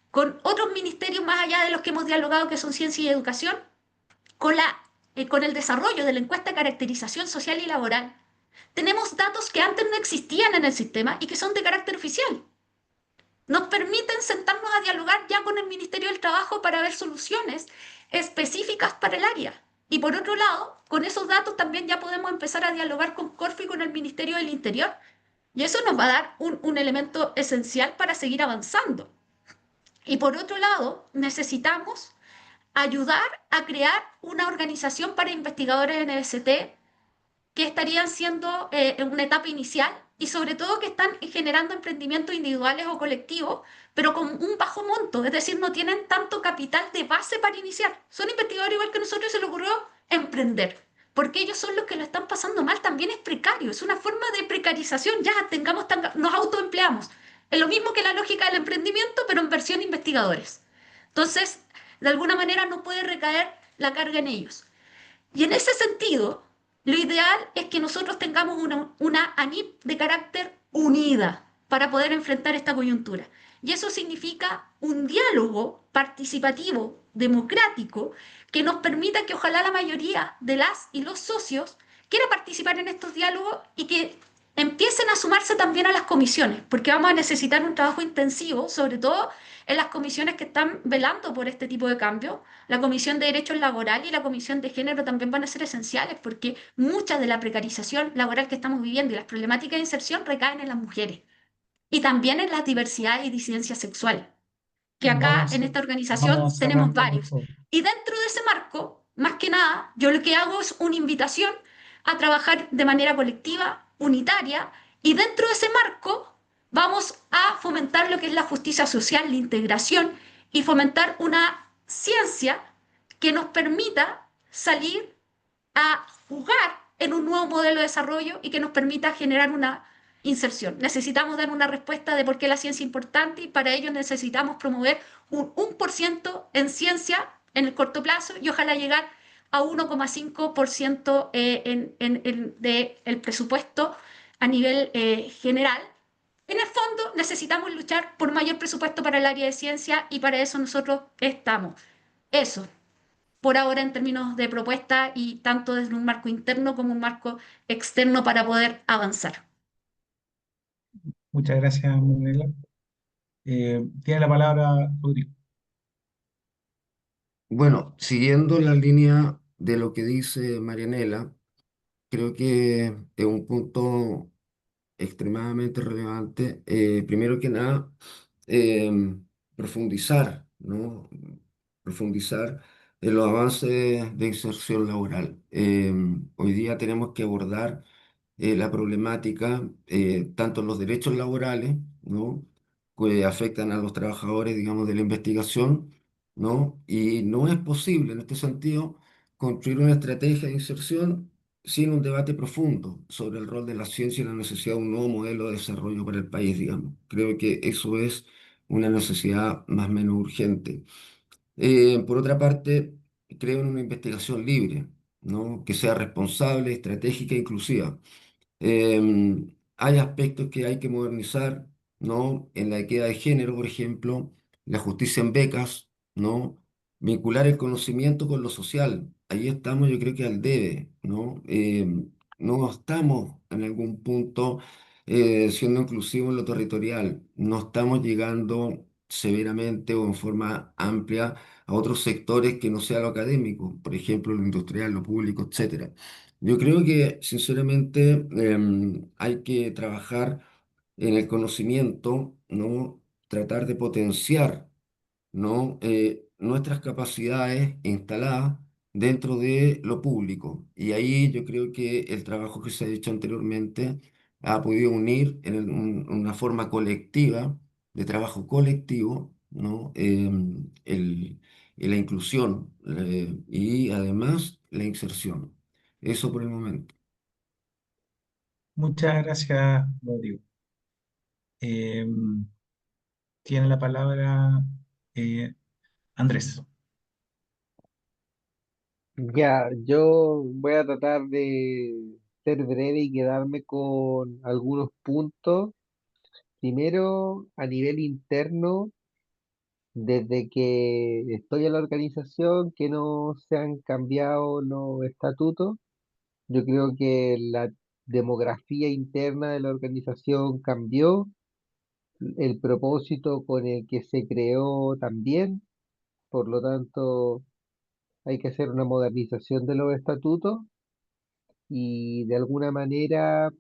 con otros ministerios más allá de los que hemos dialogado, que son ciencia y educación, con el desarrollo de la encuesta de caracterización social y laboral. Tenemos datos que antes no existían en el sistema y que son de carácter oficial. Nos permiten sentarnos a dialogar ya con el Ministerio del Trabajo para ver soluciones específicas para el área. Y por otro lado, con esos datos también ya podemos empezar a dialogar con Corfo y con el Ministerio del Interior. Y eso nos va a dar un elemento esencial para seguir avanzando. Y por otro lado, necesitamos ayudar a crear una organización para investigadores en EBCT que estarían siendo en una etapa inicial y sobre todo que están generando emprendimientos individuales o colectivos, pero con un bajo monto, es decir, no tienen tanto capital de base para iniciar. Son investigadores igual que nosotros y se les ocurrió emprender, porque ellos son los que lo están pasando mal, también es precario, es una forma de precarización, ya nos autoempleamos. Es lo mismo que la lógica del emprendimiento, pero en versión investigadores. Entonces, de alguna manera no puede recaer la carga en ellos. Y en ese sentido, lo ideal es que nosotros tengamos una ANIP de carácter unida para poder enfrentar esta coyuntura. Y eso significa un diálogo participativo, democrático, que nos permita que ojalá la mayoría de las y los socios quiera participar en estos diálogos y que empiecen a sumarse también a las comisiones, porque vamos a necesitar un trabajo intensivo, sobre todo en las comisiones que están velando por este tipo de cambio. La Comisión de Derechos Laborales y la Comisión de Género también van a ser esenciales porque mucha de la precarización laboral que estamos viviendo y las problemáticas de inserción recaen en las mujeres y también en las diversidades y disidencias sexuales, que acá Vamos, en esta organización vamos tenemos cerrando, por varios. favor. Y dentro de ese marco, más que nada, yo lo que hago es una invitación a trabajar de manera colectiva, unitaria, y dentro de ese marco vamos a fomentar lo que es la justicia social, la integración, y fomentar una ciencia que nos permita salir a jugar en un nuevo modelo de desarrollo y que nos permita generar una inserción. Necesitamos dar una respuesta de por qué la ciencia es importante y para ello necesitamos promover un 1% en ciencia en el corto plazo y ojalá llegar a 1,5% del presupuesto a nivel general. En el fondo necesitamos luchar por mayor presupuesto para el área de ciencia y para eso nosotros estamos. Eso, por ahora en términos de propuesta y tanto desde un marco interno como un marco externo para poder avanzar. Muchas gracias, Manuela. Tiene la palabra Rodrigo. Bueno, siguiendo la línea de lo que dice Marianela, creo que es un punto extremadamente relevante. Primero que nada, profundizar, ¿no? Profundizar en los avances de inserción laboral. Hoy día tenemos que abordar la problemática, tanto en los derechos laborales, ¿no? Que afectan a los trabajadores, digamos, de la investigación, ¿no? Y no es posible, en este sentido, construir una estrategia de inserción sin un debate profundo sobre el rol de la ciencia y la necesidad de un nuevo modelo de desarrollo para el país, digamos. Creo que eso es una necesidad más o menos urgente. Por otra parte, creo en una investigación libre, ¿no? Que sea responsable, estratégica e inclusiva. Hay aspectos que hay que modernizar, ¿no? En la equidad de género, por ejemplo, la justicia en becas, ¿no? Vincular el conocimiento con lo social. Ahí estamos, yo creo que al debe, ¿no? No estamos en algún punto siendo inclusivos en lo territorial. No estamos llegando severamente o en forma amplia a otros sectores que no sea lo académico, por ejemplo, lo industrial, lo público, etcétera. Yo creo que, sinceramente, hay que trabajar en el conocimiento, ¿no? Tratar de potenciar, ¿no? Nuestras capacidades instaladas dentro de lo público. Y ahí yo creo que el trabajo que se ha hecho anteriormente ha podido unir una forma colectiva, de trabajo colectivo, ¿no? La inclusión, y además la inserción. Eso por el momento. Muchas gracias, Rodrigo. Eh, Tiene la palabra Andrés. Ya, yo voy a tratar de ser breve y quedarme con algunos puntos. Primero, a nivel interno, desde que estoy en la organización, que no se han cambiado los estatutos. Yo creo que la demografía interna de la organización cambió, el propósito con el que se creó también, por lo tanto hay que hacer una modernización de los estatutos y de alguna manera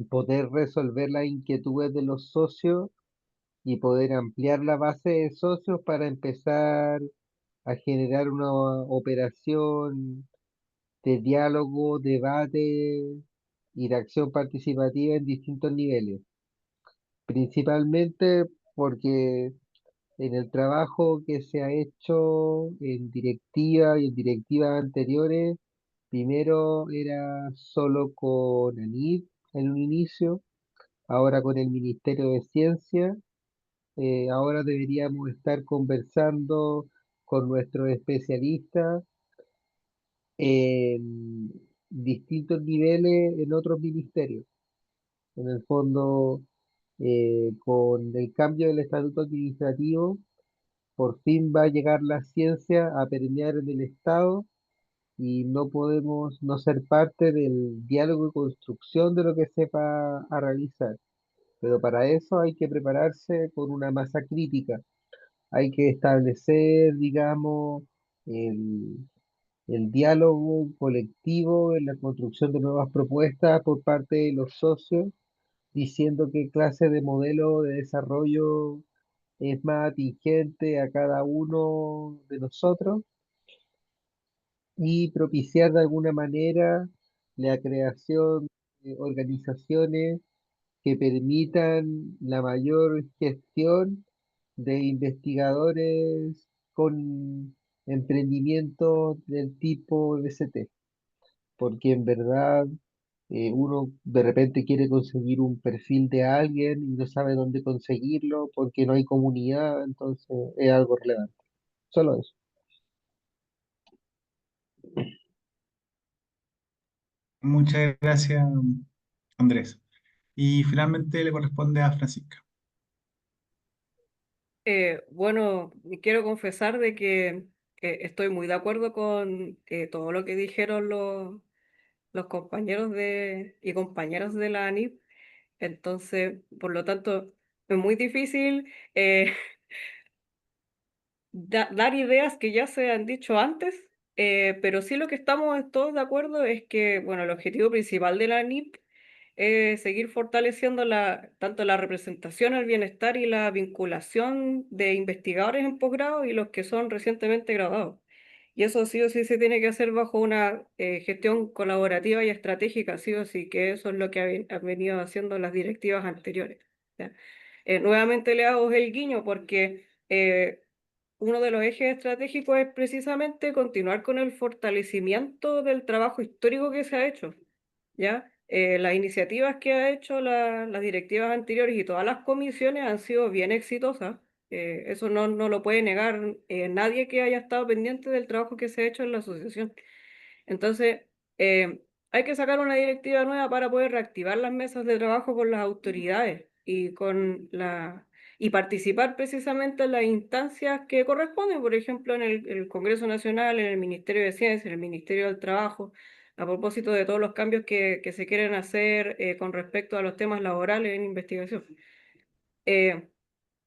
poder resolver las inquietudes de los socios y poder ampliar la base de socios para empezar a generar una operación de diálogo, debate y de acción participativa en distintos niveles. Principalmente porque en el trabajo que se ha hecho en directiva y en directivas anteriores, primero era solo con ANID en un inicio, ahora con el Ministerio de Ciencia, ahora deberíamos estar conversando con nuestros especialistas en distintos niveles en otros ministerios. En el fondo, con el cambio del estatuto administrativo, por fin va a llegar la ciencia a permear en el Estado y no podemos no ser parte del diálogo y construcción de lo que sepa a realizar. Pero para eso hay que prepararse con una masa crítica. Hay que establecer, digamos, el, el diálogo colectivo en la construcción de nuevas propuestas por parte de los socios, diciendo qué clase de modelo de desarrollo es más atingente a cada uno de nosotros y propiciar de alguna manera la creación de organizaciones que permitan la mayor gestión de investigadores con emprendimientos del tipo BCT, porque en verdad Uno de repente quiere conseguir un perfil de alguien y no sabe dónde conseguirlo porque no hay comunidad, entonces es algo relevante. Solo eso. Muchas gracias, Andrés. Y finalmente le corresponde a Francisca. Bueno, quiero confesar de que estoy muy de acuerdo con todo lo que dijeron los compañeros y compañeras de la ANIP. Entonces, por lo tanto, es muy difícil dar ideas que ya se han dicho antes, pero sí lo que estamos todos de acuerdo es que, bueno, el objetivo principal de la ANIP es seguir fortaleciendo tanto la representación, el bienestar y la vinculación de investigadores en posgrado y los que son recientemente graduados. Y eso sí o sí se tiene que hacer bajo una gestión colaborativa y estratégica, sí o sí, que eso es lo que han venido haciendo las directivas anteriores. ¿Ya? Nuevamente le hago el guiño porque uno de los ejes estratégicos es precisamente continuar con el fortalecimiento del trabajo histórico que se ha hecho, ¿ya? Las iniciativas que ha hecho las directivas anteriores y todas las comisiones han sido bien exitosas. Eso no lo puede negar nadie que haya estado pendiente del trabajo que se ha hecho en la asociación. Entonces, hay que sacar una directiva nueva para poder reactivar las mesas de trabajo con las autoridades y participar precisamente en las instancias que corresponden, por ejemplo, en el Congreso Nacional, en el Ministerio de Ciencia, en el Ministerio del Trabajo, a propósito de todos los cambios que se quieren hacer con respecto a los temas laborales en investigación. Eh,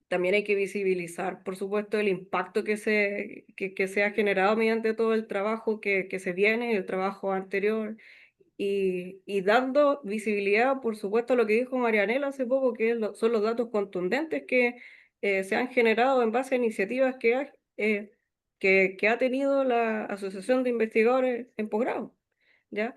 También hay que visibilizar, por supuesto, el impacto que se ha generado mediante todo el trabajo que se viene, el trabajo anterior, y dando visibilidad, por supuesto, a lo que dijo Marianela hace poco, que son los datos contundentes que se han generado en base a iniciativas que ha tenido la Asociación de Investigadores en posgrado, ¿ya?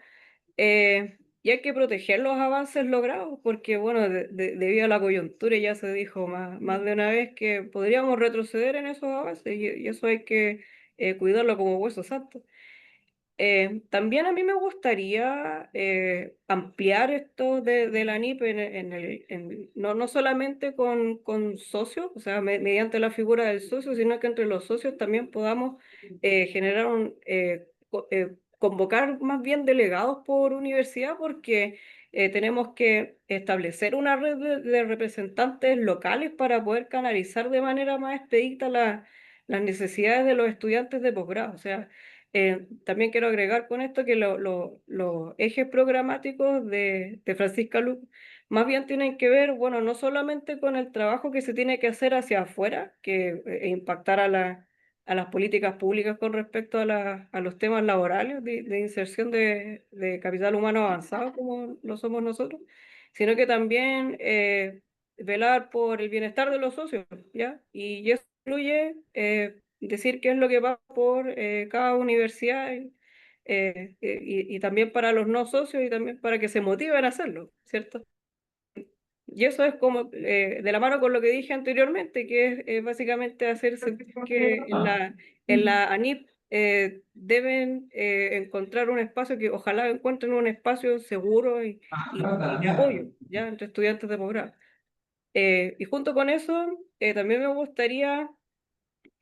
Y hay que proteger los avances logrados, porque bueno, debido a la coyuntura ya se dijo más de una vez que podríamos retroceder en esos avances y eso hay que cuidarlo como hueso santo. También a mí me gustaría ampliar esto de la NIP no solamente con socios, o sea, mediante la figura del socio, sino que entre los socios también podamos generar convocar más bien delegados por universidad, porque tenemos que establecer una red de representantes locales para poder canalizar de manera más expedita las necesidades de los estudiantes de posgrado. O sea, también quiero agregar con esto que los ejes programáticos de Francisca Lu más bien tienen que ver, bueno, no solamente con el trabajo que se tiene que hacer hacia afuera, que impactar a las políticas públicas con respecto a los temas laborales de inserción de capital humano avanzado, como lo somos nosotros, sino que también velar por el bienestar de los socios, ¿ya? Y eso incluye decir qué es lo que va por cada universidad y también para los no socios y también para que se motiven a hacerlo, ¿cierto? Y eso es como de la mano con lo que dije anteriormente, que es básicamente hacer sentir que en la ANIP deben encontrar un espacio que ojalá encuentren un espacio seguro y de apoyo, ¿ya? Entre estudiantes de posgrado. Y junto con eso, también me gustaría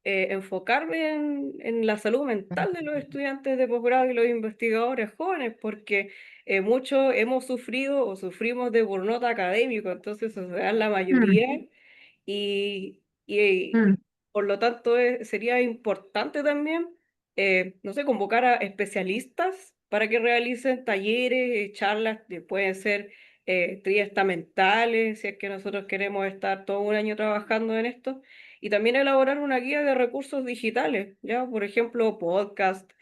enfocarme en la salud mental de los estudiantes de posgrado y los investigadores jóvenes, porque muchos hemos sufrido o sufrimos de burnout académico, entonces o sea, la Mm, mayoría, y mm, por lo tanto sería importante también, no sé, convocar a especialistas para que realicen talleres, charlas, que pueden ser triestamentales, si es que nosotros queremos estar todo un año trabajando en esto y también elaborar una guía de recursos digitales, ¿ya? Por ejemplo, podcast,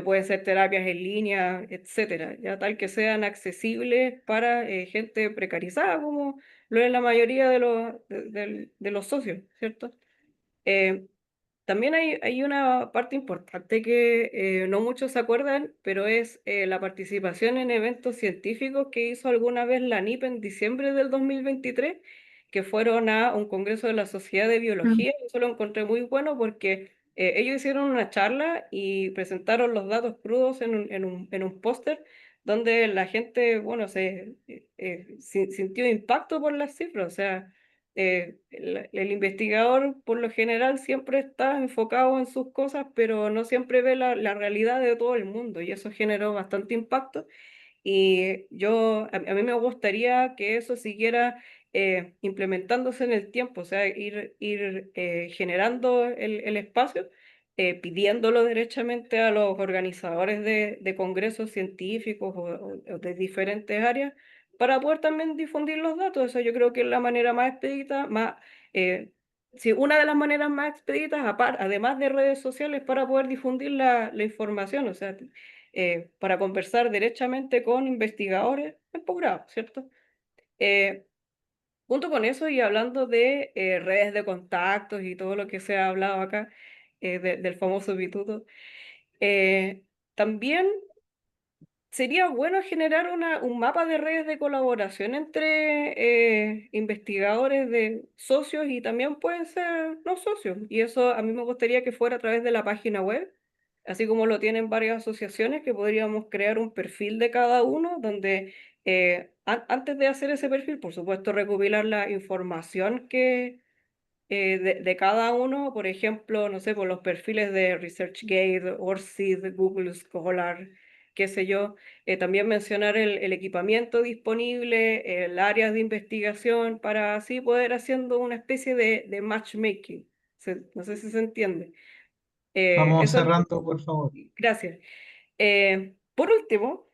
pueden ser terapias en línea, etcétera, ya tal que sean accesibles para gente precarizada, como lo es la mayoría de los socios, ¿cierto? Eh, También hay una parte importante que no muchos se acuerdan, pero es la participación en eventos científicos que hizo alguna vez la NIP en diciembre del 2023, que fueron a un congreso de la Sociedad de mm, Biología. Eso lo encontré muy bueno porque ellos hicieron una charla y presentaron los datos crudos en un póster donde la gente, bueno, sintió impacto por las cifras. O sea, el investigador por lo general siempre está enfocado en sus cosas, pero no siempre ve la realidad de todo el mundo, y eso generó bastante impacto. Y a mí me gustaría que eso siguiera implementándose en el tiempo, o sea, ir generando el espacio, pidiéndolo derechamente a los organizadores de congresos científicos o de diferentes áreas para poder también difundir los datos. Eso yo creo que es la manera más expedita, eh, sí, una de las maneras más expeditas, además de redes sociales, para poder difundir la información. O sea, para conversar derechamente con investigadores en posgrado, ¿cierto? Eh, Junto con eso, y hablando de redes de contactos y todo lo que se ha hablado acá, del famoso pituto, también sería bueno generar un mapa de redes de colaboración entre investigadores de socios, y también pueden ser no socios. Y eso a mí me gustaría que fuera a través de la página web, así como lo tienen varias asociaciones, que podríamos crear un perfil de cada uno, donde antes de hacer ese perfil, por supuesto, recopilar la información de cada uno. Por ejemplo, no sé, por los perfiles de ResearchGate, ORCID, Google Scholar, qué sé yo. También mencionar el equipamiento disponible, el área de investigación, para así poder haciendo una especie de matchmaking. No sé si se entiende. Vamos Eso, cerrando, por favor. gracias. Por último,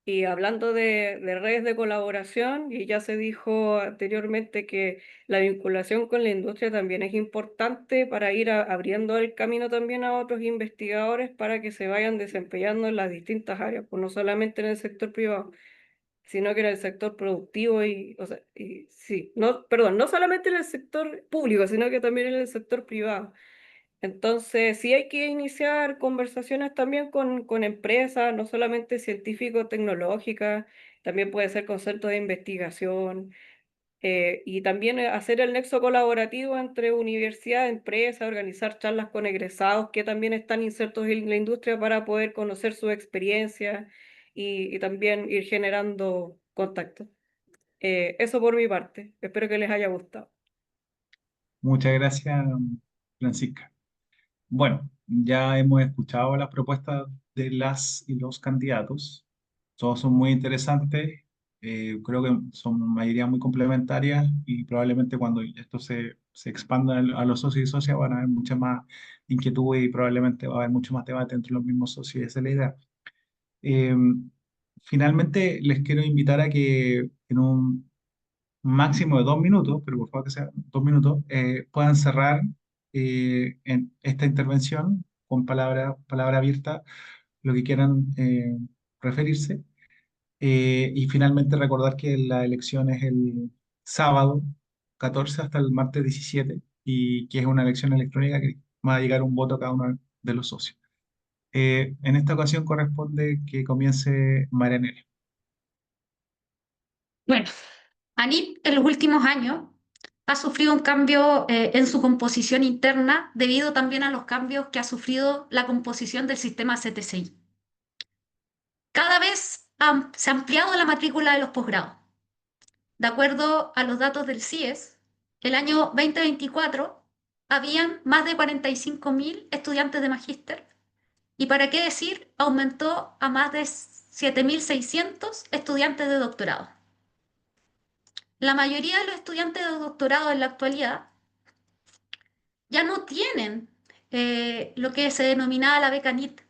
y hablando de redes de colaboración, y ya se dijo anteriormente que la vinculación con la industria también es importante para ir abriendo el camino también a otros investigadores para que se vayan desempeñando en las distintas áreas, pues no solamente en el sector privado, sino que en el sector productivo o sea, sí, no, perdón, no solamente en el sector público, sino que también en el sector privado. Entonces, sí hay que iniciar conversaciones también con empresas, no solamente científico-tecnológicas, también puede ser con centros de investigación, y también hacer el nexo colaborativo entre universidad, empresa, organizar charlas con egresados que también están insertos en la industria para poder conocer su experiencia, y también ir generando contactos. Eso por mi parte, espero que les haya gustado. Muchas gracias, Francisca. Bueno, ya hemos escuchado las propuestas de las y los candidatos. Todos son muy interesantes. Creo que son mayoría muy complementarias, y probablemente cuando esto se expanda a los socios y socias van a haber mucha más inquietud, y probablemente va a haber mucho más debate entre los mismos socios, y esa es la idea. Eh, Finalmente, les quiero invitar a que en un máximo de 2 minutos, pero por favor que sean 2 minutos, puedan cerrar en esta intervención con palabra abierta lo que quieran referirse. Y finalmente recordar que la elección es el sábado 14 hasta el martes 17, y que es una elección electrónica que va a llegar un voto a cada uno de los socios. En esta ocasión corresponde que comience Marianela. Bueno, ANIP en los últimos años ha sufrido un cambio en su composición interna debido también a los cambios que ha sufrido la composición del sistema CTCI. Cada vez se ha ampliado la matrícula de los posgrados. De acuerdo a los datos del CIES, el año 2024 habían más de 45.000 estudiantes de magíster, y para qué decir, aumentó a más de 7.600 estudiantes de doctorado. La mayoría de los estudiantes de doctorado en la actualidad ya no tienen lo que se denominaba la beca NIT.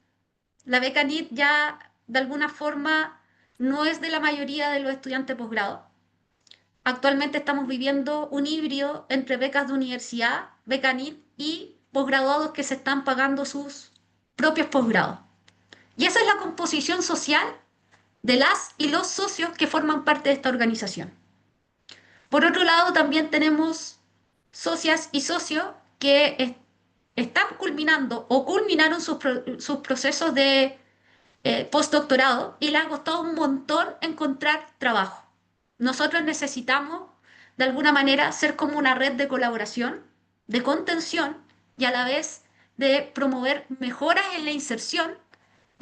La beca NIT ya de alguna forma no es de la mayoría de los estudiantes de posgrado. Actualmente estamos viviendo un híbrido entre becas de universidad, beca NIT, y posgraduados que se están pagando sus propios posgrados. Y esa es la composición social de las y los socios que forman parte de esta organización. Por otro lado, también tenemos socias y socios que están culminando o culminaron sus procesos de postdoctorado, y les ha costado un montón encontrar trabajo. Nosotros necesitamos, de alguna manera, ser como una red de colaboración, de contención, y a la vez de promover mejoras en la inserción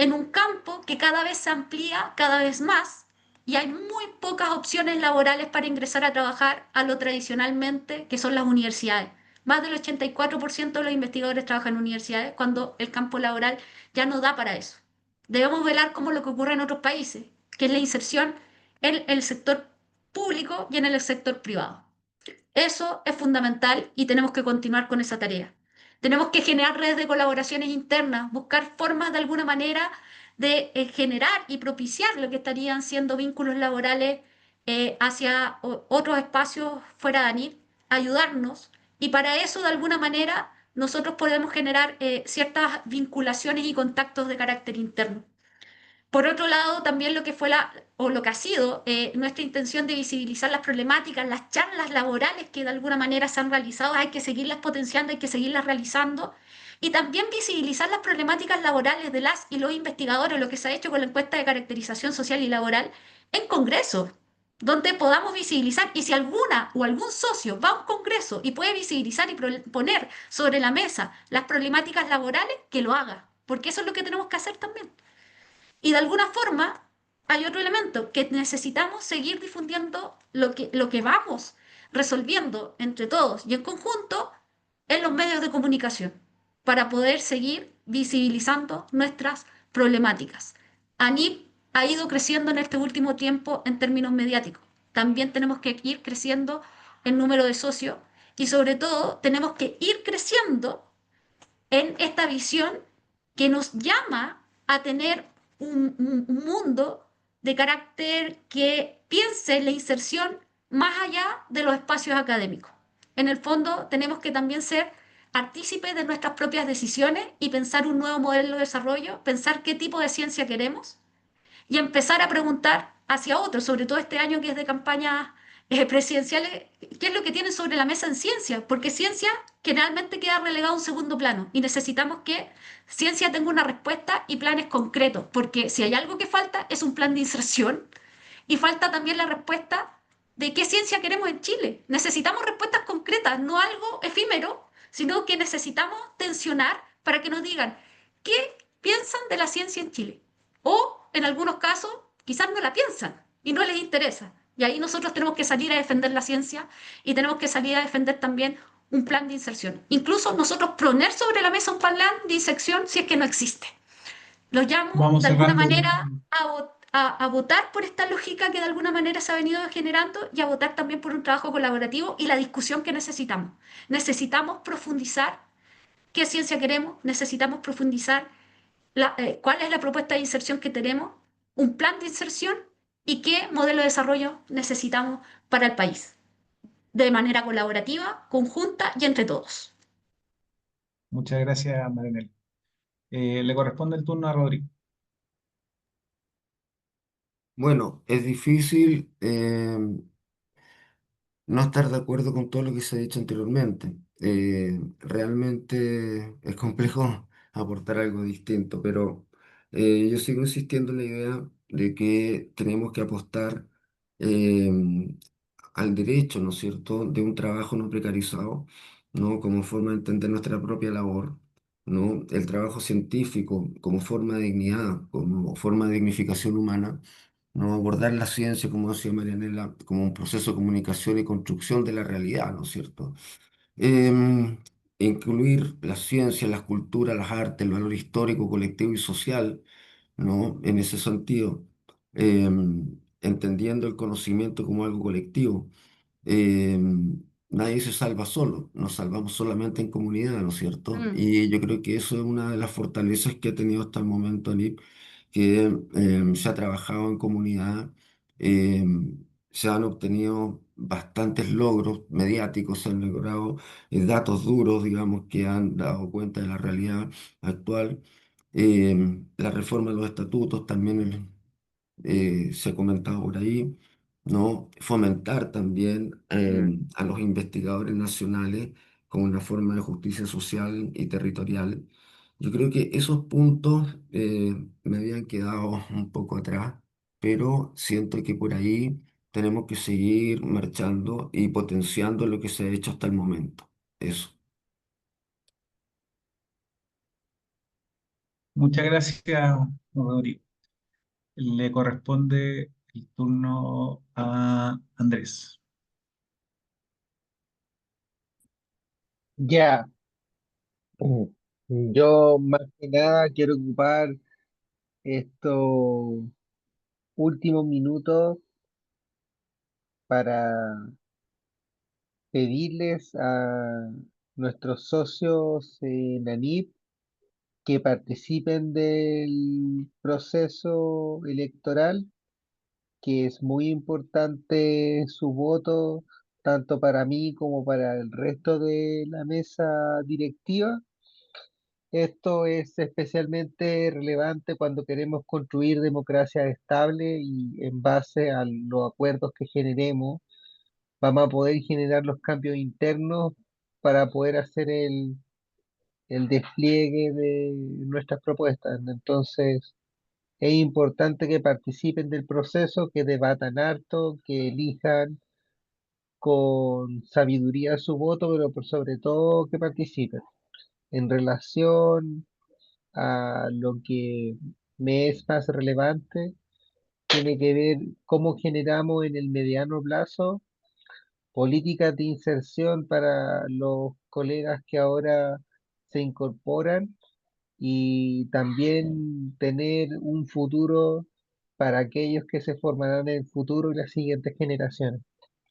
en un campo que cada vez se amplía cada vez más y hay muy pocas opciones laborales para ingresar a trabajar a lo tradicionalmente que son las universidades. Más del 84% de los investigadores trabajan en universidades cuando el campo laboral ya no da para eso. Debemos velar como lo que ocurre en otros países, que es la inserción en el sector público y en el sector privado. Eso es fundamental y tenemos que continuar con esa tarea. Tenemos que generar redes de colaboraciones internas, buscar formas de alguna manera de generar y propiciar lo que estarían siendo vínculos laborales hacia otros espacios fuera de ANIT, ayudarnos y para eso de alguna manera nosotros podemos generar ciertas vinculaciones y contactos de carácter interno. Por otro lado, también lo que fue o lo que ha sido nuestra intención de visibilizar las problemáticas, las charlas laborales que de alguna manera se han realizado, hay que seguirlas potenciando, hay que seguirlas realizando, y también visibilizar las problemáticas laborales de las y los investigadores, lo que se ha hecho con la encuesta de caracterización social y laboral en congresos, donde podamos visibilizar, y si alguna o algún socio va a un congreso y puede visibilizar y poner sobre la mesa las problemáticas laborales, que lo haga, porque eso es lo que tenemos que hacer también. Y de alguna forma hay otro elemento, que necesitamos seguir difundiendo lo que vamos resolviendo entre todos y en conjunto en los medios de comunicación para poder seguir visibilizando nuestras problemáticas. ANIP ha ido creciendo en este último tiempo en términos mediáticos. También tenemos que ir creciendo el número de socios y sobre todo tenemos que ir creciendo en esta visión que nos llama a tener un mundo de carácter que piense en la inserción más allá de los espacios académicos. En el fondo, tenemos que también ser partícipes de nuestras propias decisiones y pensar un nuevo modelo de desarrollo, pensar qué tipo de ciencia queremos y empezar a preguntar hacia otros, sobre todo este año que es de campañas presidenciales, qué es lo que tienen sobre la mesa en ciencia, porque ciencia generalmente queda relegado a un segundo plano y necesitamos que ciencia tenga una respuesta y planes concretos, porque si hay algo que falta es un plan de inserción y falta también la respuesta de qué ciencia queremos en Chile. Necesitamos respuestas concretas, no algo efímero, sino que necesitamos tensionar para que nos digan qué piensan de la ciencia en Chile. O, en algunos casos, quizás no la piensan y no les interesa. Y ahí nosotros tenemos que salir a defender la ciencia y tenemos que salir a defender también un plan de inserción. Incluso nosotros poner sobre la mesa un plan de inserción si es que no existe. Lo llamo Vamos de alguna cerrando. manera a votar por esta lógica que de alguna manera se ha venido generando y a votar también por un trabajo colaborativo y la discusión que necesitamos. Necesitamos profundizar qué ciencia queremos, necesitamos profundizar cuál es la propuesta de inserción que tenemos, un plan de inserción y qué modelo de desarrollo necesitamos para el país, de manera colaborativa, conjunta y entre todos. Muchas gracias, Marinel. Le corresponde el turno a Rodrigo. Bueno, es difícil no estar de acuerdo con todo lo que se ha dicho anteriormente. Realmente es complejo aportar algo distinto, pero yo sigo insistiendo en la idea de que tenemos que apostar eh, al derecho, ¿no es cierto?, de un trabajo no precarizado, ¿no?, como forma de entender nuestra propia labor, ¿no? El trabajo científico como forma de dignidad, como forma de dignificación humana, ¿no? Abordar la ciencia, como decía Marianela, como un proceso de comunicación y construcción de la realidad, ¿no es cierto? Em, Incluir la ciencia, las culturas, las artes, el valor histórico, colectivo y social, ¿no? En ese sentido, entendiendo el conocimiento como algo colectivo. eh, Nadie se salva solo, nos salvamos solamente en comunidad, ¿no es cierto? Mm, Y yo creo que eso es una de las fortalezas que ha tenido hasta el momento NIP, que se ha trabajado en comunidad, eh, se han obtenido bastantes logros mediáticos, se han logrado datos duros, digamos, que han dado cuenta de la realidad actual. La reforma de los estatutos también se ha comentado por ahí, ¿no? Fomentar también mm, a los investigadores nacionales como una forma de justicia social y territorial. Yo creo que esos puntos me habían quedado un poco atrás, pero siento que por ahí tenemos que seguir marchando y potenciando lo que se ha hecho hasta el momento. Eso. Muchas gracias, Rodrigo. Le corresponde el turno a Andrés. Ya, yo más que nada quiero ocupar estos últimos minutos para pedirles a nuestros socios en ANIP que participen del proceso electoral, que es muy importante su voto, tanto para mí como para el resto de la mesa directiva. Esto es especialmente relevante cuando queremos construir democracia estable y en base a los acuerdos que generemos, vamos a poder generar los cambios internos para poder hacer el despliegue de nuestras propuestas. Entonces, es importante que participen del proceso, que debatan harto, que elijan con sabiduría su voto, pero por sobre todo que participen. En relación a lo que me es más relevante, tiene que ver cómo generamos en el mediano plazo políticas de inserción para los colegas que ahora se incorporan y también tener un futuro para aquellos que se formarán en el futuro y las siguientes generaciones.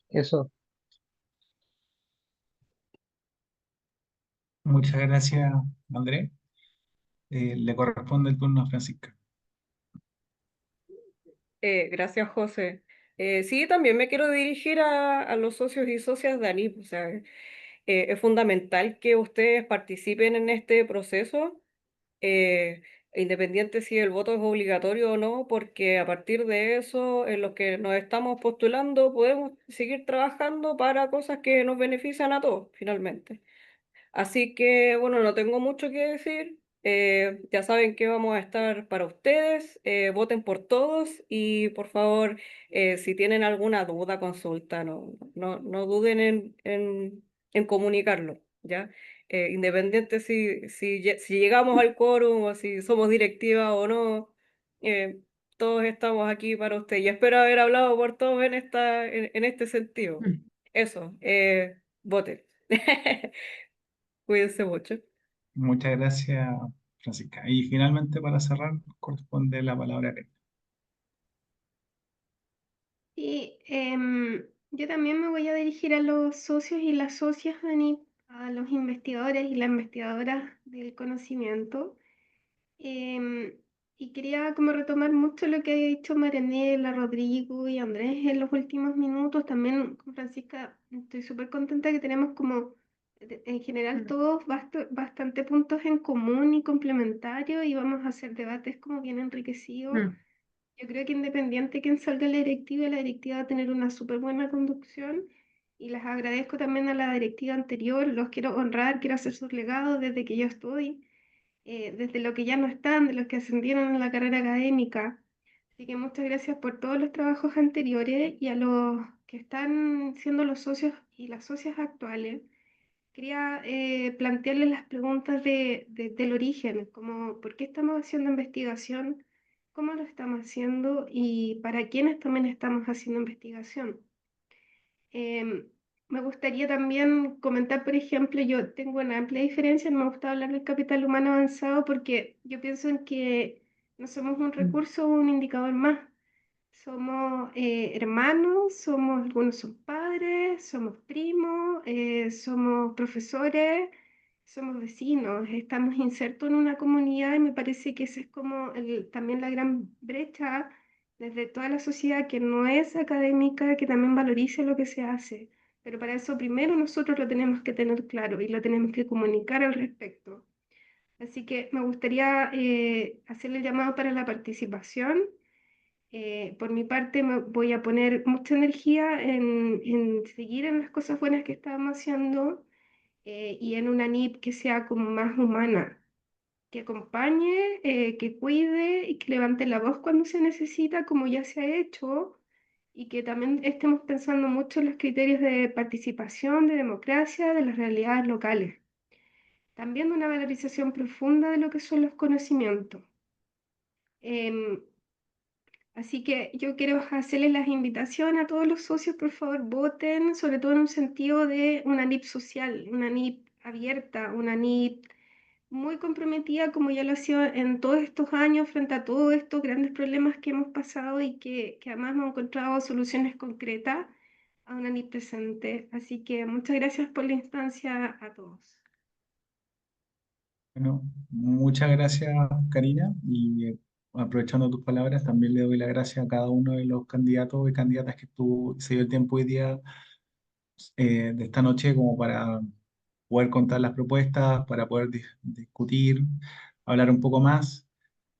Eso. Muchas gracias, Andrés. Le corresponde el turno a Francisca. Gracias, José. Sí, también me quiero dirigir a los socios y socias de ANIP. O sea, es fundamental que ustedes participen en este proceso, eh, independiente si el voto es obligatorio o no, porque a partir de eso, en los que nos estamos postulando, podemos seguir trabajando para cosas que nos benefician a todos, finalmente. Así que, bueno, no tengo mucho que decir. Ya saben que vamos a estar para ustedes. Voten por todos y por favor, si tienen alguna duda, consulta, no duden en comunicarlo, ¿ya? Independiente si llegamos al quórum o si somos directiva o no, eh, todos estamos aquí para ustedes. Y espero haber hablado por todos en este sentido. Eso, voten. Cuídense mucho. Muchas gracias, Francisca. Y finalmente, para cerrar, corresponde la palabra a Elena. Y yo también me voy a dirigir a los socios y las socias de ANIP, a los investigadores y las investigadoras del conocimiento. Em, y quería como retomar mucho lo que ha dicho Marianela, Rodrigo y Andrés en los últimos minutos. También con Francisca estoy súper contenta que tenemos como en general todos bastante puntos en común y complementarios y vamos a hacer debates como bien enriquecidos. Yo creo que independiente de quién salga la directiva va a tener una súper buena conducción y les agradezco también a la directiva anterior, los quiero honrar, quiero hacer sus legados desde que yo estoy, desde los que ya no están, de los que ascendieron en la carrera académica. Así que muchas gracias por todos los trabajos anteriores y a los que están siendo los socios y las socias actuales. Quería plantearles las preguntas del origen, como por qué estamos haciendo investigación, cómo lo estamos haciendo y para quiénes también estamos haciendo investigación. Em, Me gustaría también comentar, por ejemplo, yo tengo una amplia diferencia, no me gusta hablar del capital humano avanzado porque yo pienso en que no somos un recurso o un indicador más. Somos hermanos, algunos son padres, somos primos, somos profesores, somos vecinos, estamos insertos en una comunidad y me parece que esa es como también la gran brecha desde toda la sociedad que no es académica, que también valorice lo que se hace. Pero para eso primero nosotros lo tenemos que tener claro y lo tenemos que comunicar al respecto. Así que me gustaría hacerle el llamado para la participación. Por mi parte, me voy a poner mucha energía en seguir en las cosas buenas que estamos haciendo y en una NIP que sea como más humana, que acompañe, que cuide y que levante la voz cuando se necesita, como ya se ha hecho, y que también estemos pensando mucho en los criterios de participación, de democracia, de las realidades locales. también de una valorización profunda de lo que son los conocimientos. Em, Así que yo quiero hacerles las invitaciones a todos los socios, por favor, voten, sobre todo en un sentido de una NIP social, una NIP abierta, una NIP muy comprometida, como ya lo ha sido en todos estos años, frente a todos estos grandes problemas que hemos pasado y que además hemos encontrado soluciones concretas a una NIP presente. Así que muchas gracias por la instancia a todos. Bueno, muchas gracias, Karina, y aprovechando tus palabras, también le doy las gracias a cada uno de los candidatos y candidatas que se dio el tiempo hoy día de esta noche como para poder contar las propuestas, para poder discutir, hablar un poco más.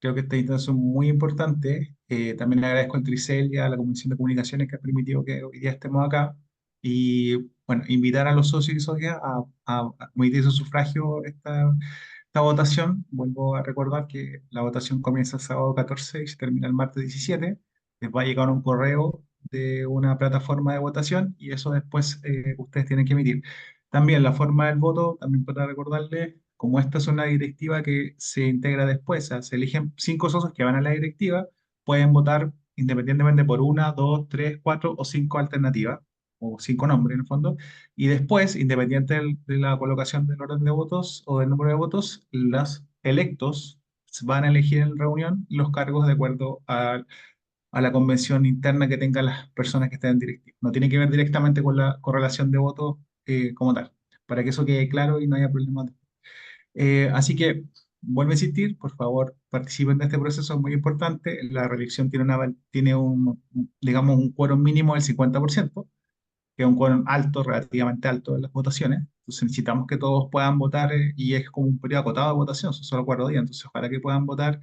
Creo que esta instancia es muy importante. También le agradezco al Tricel y a la Comisión de Comunicaciones que ha permitido que hoy día estemos acá. Y bueno, invitar a los socios y socias a emitir su sufragio esta votación. Vuelvo a recordar que la votación comienza el sábado 14 y se termina el martes 17. Les va a llegar un correo de una plataforma de votación y eso después ustedes tienen que emitir. También la forma del voto, también para recordarles, como esta es una directiva que se integra después, o sea, se eligen 5 socios que van a la directiva, pueden votar independientemente por una, dos, tres, cuatro o 5 alternativas, o 5 nombres en el fondo, y después, independiente de la colocación del orden de votos o del número de votos, los electos van a elegir en reunión los cargos de acuerdo a la convención interna que tengan las personas que estén en directiva. No tiene que ver directamente con la correlación de votos como tal, para que eso quede claro y no haya problemas. Así que, vuelvo a insistir, por favor, participen de este proceso, es muy importante. La reelección tiene digamos, un quórum mínimo del 50%, que es un quórum alto, relativamente alto en las votaciones. Entonces necesitamos que todos puedan votar y es como un periodo acotado de votación, son solo 4 días, entonces ojalá que puedan votar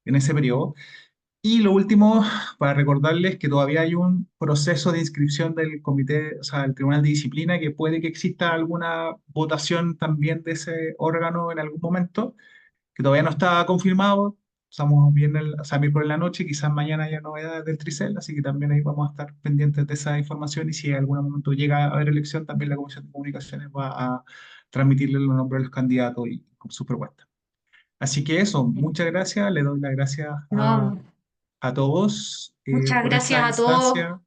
en ese periodo. Y lo último, para recordarles que todavía hay un proceso de inscripción del comité, o sea, del Tribunal de Disciplina, que puede que exista alguna votación también de ese órgano en algún momento, que todavía no está confirmado. Estamos viendo o sea, miércoles en la noche, quizás mañana haya novedades del Tricel, así que también ahí vamos a estar pendientes de esa información y si en algún momento llega a haber elección, también la Comisión de Comunicaciones va a transmitirle los nombres de los candidatos y sus propuestas. Así que eso, muchas gracias, le doy las gracias No, a todos muchas por gracias esta a todos instancia.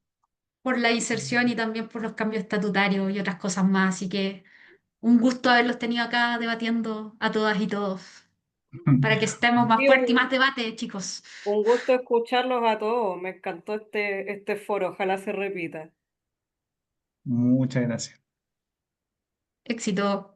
por la inserción y también por los cambios estatutarios y otras cosas más. Así que un gusto haberlos tenido acá debatiendo a todas y todos, para que estemos más Sí, fuertes y más debate, chicos. un gusto escucharlos a todos. Me encantó este foro. Ojalá se repita. Muchas gracias. Éxito.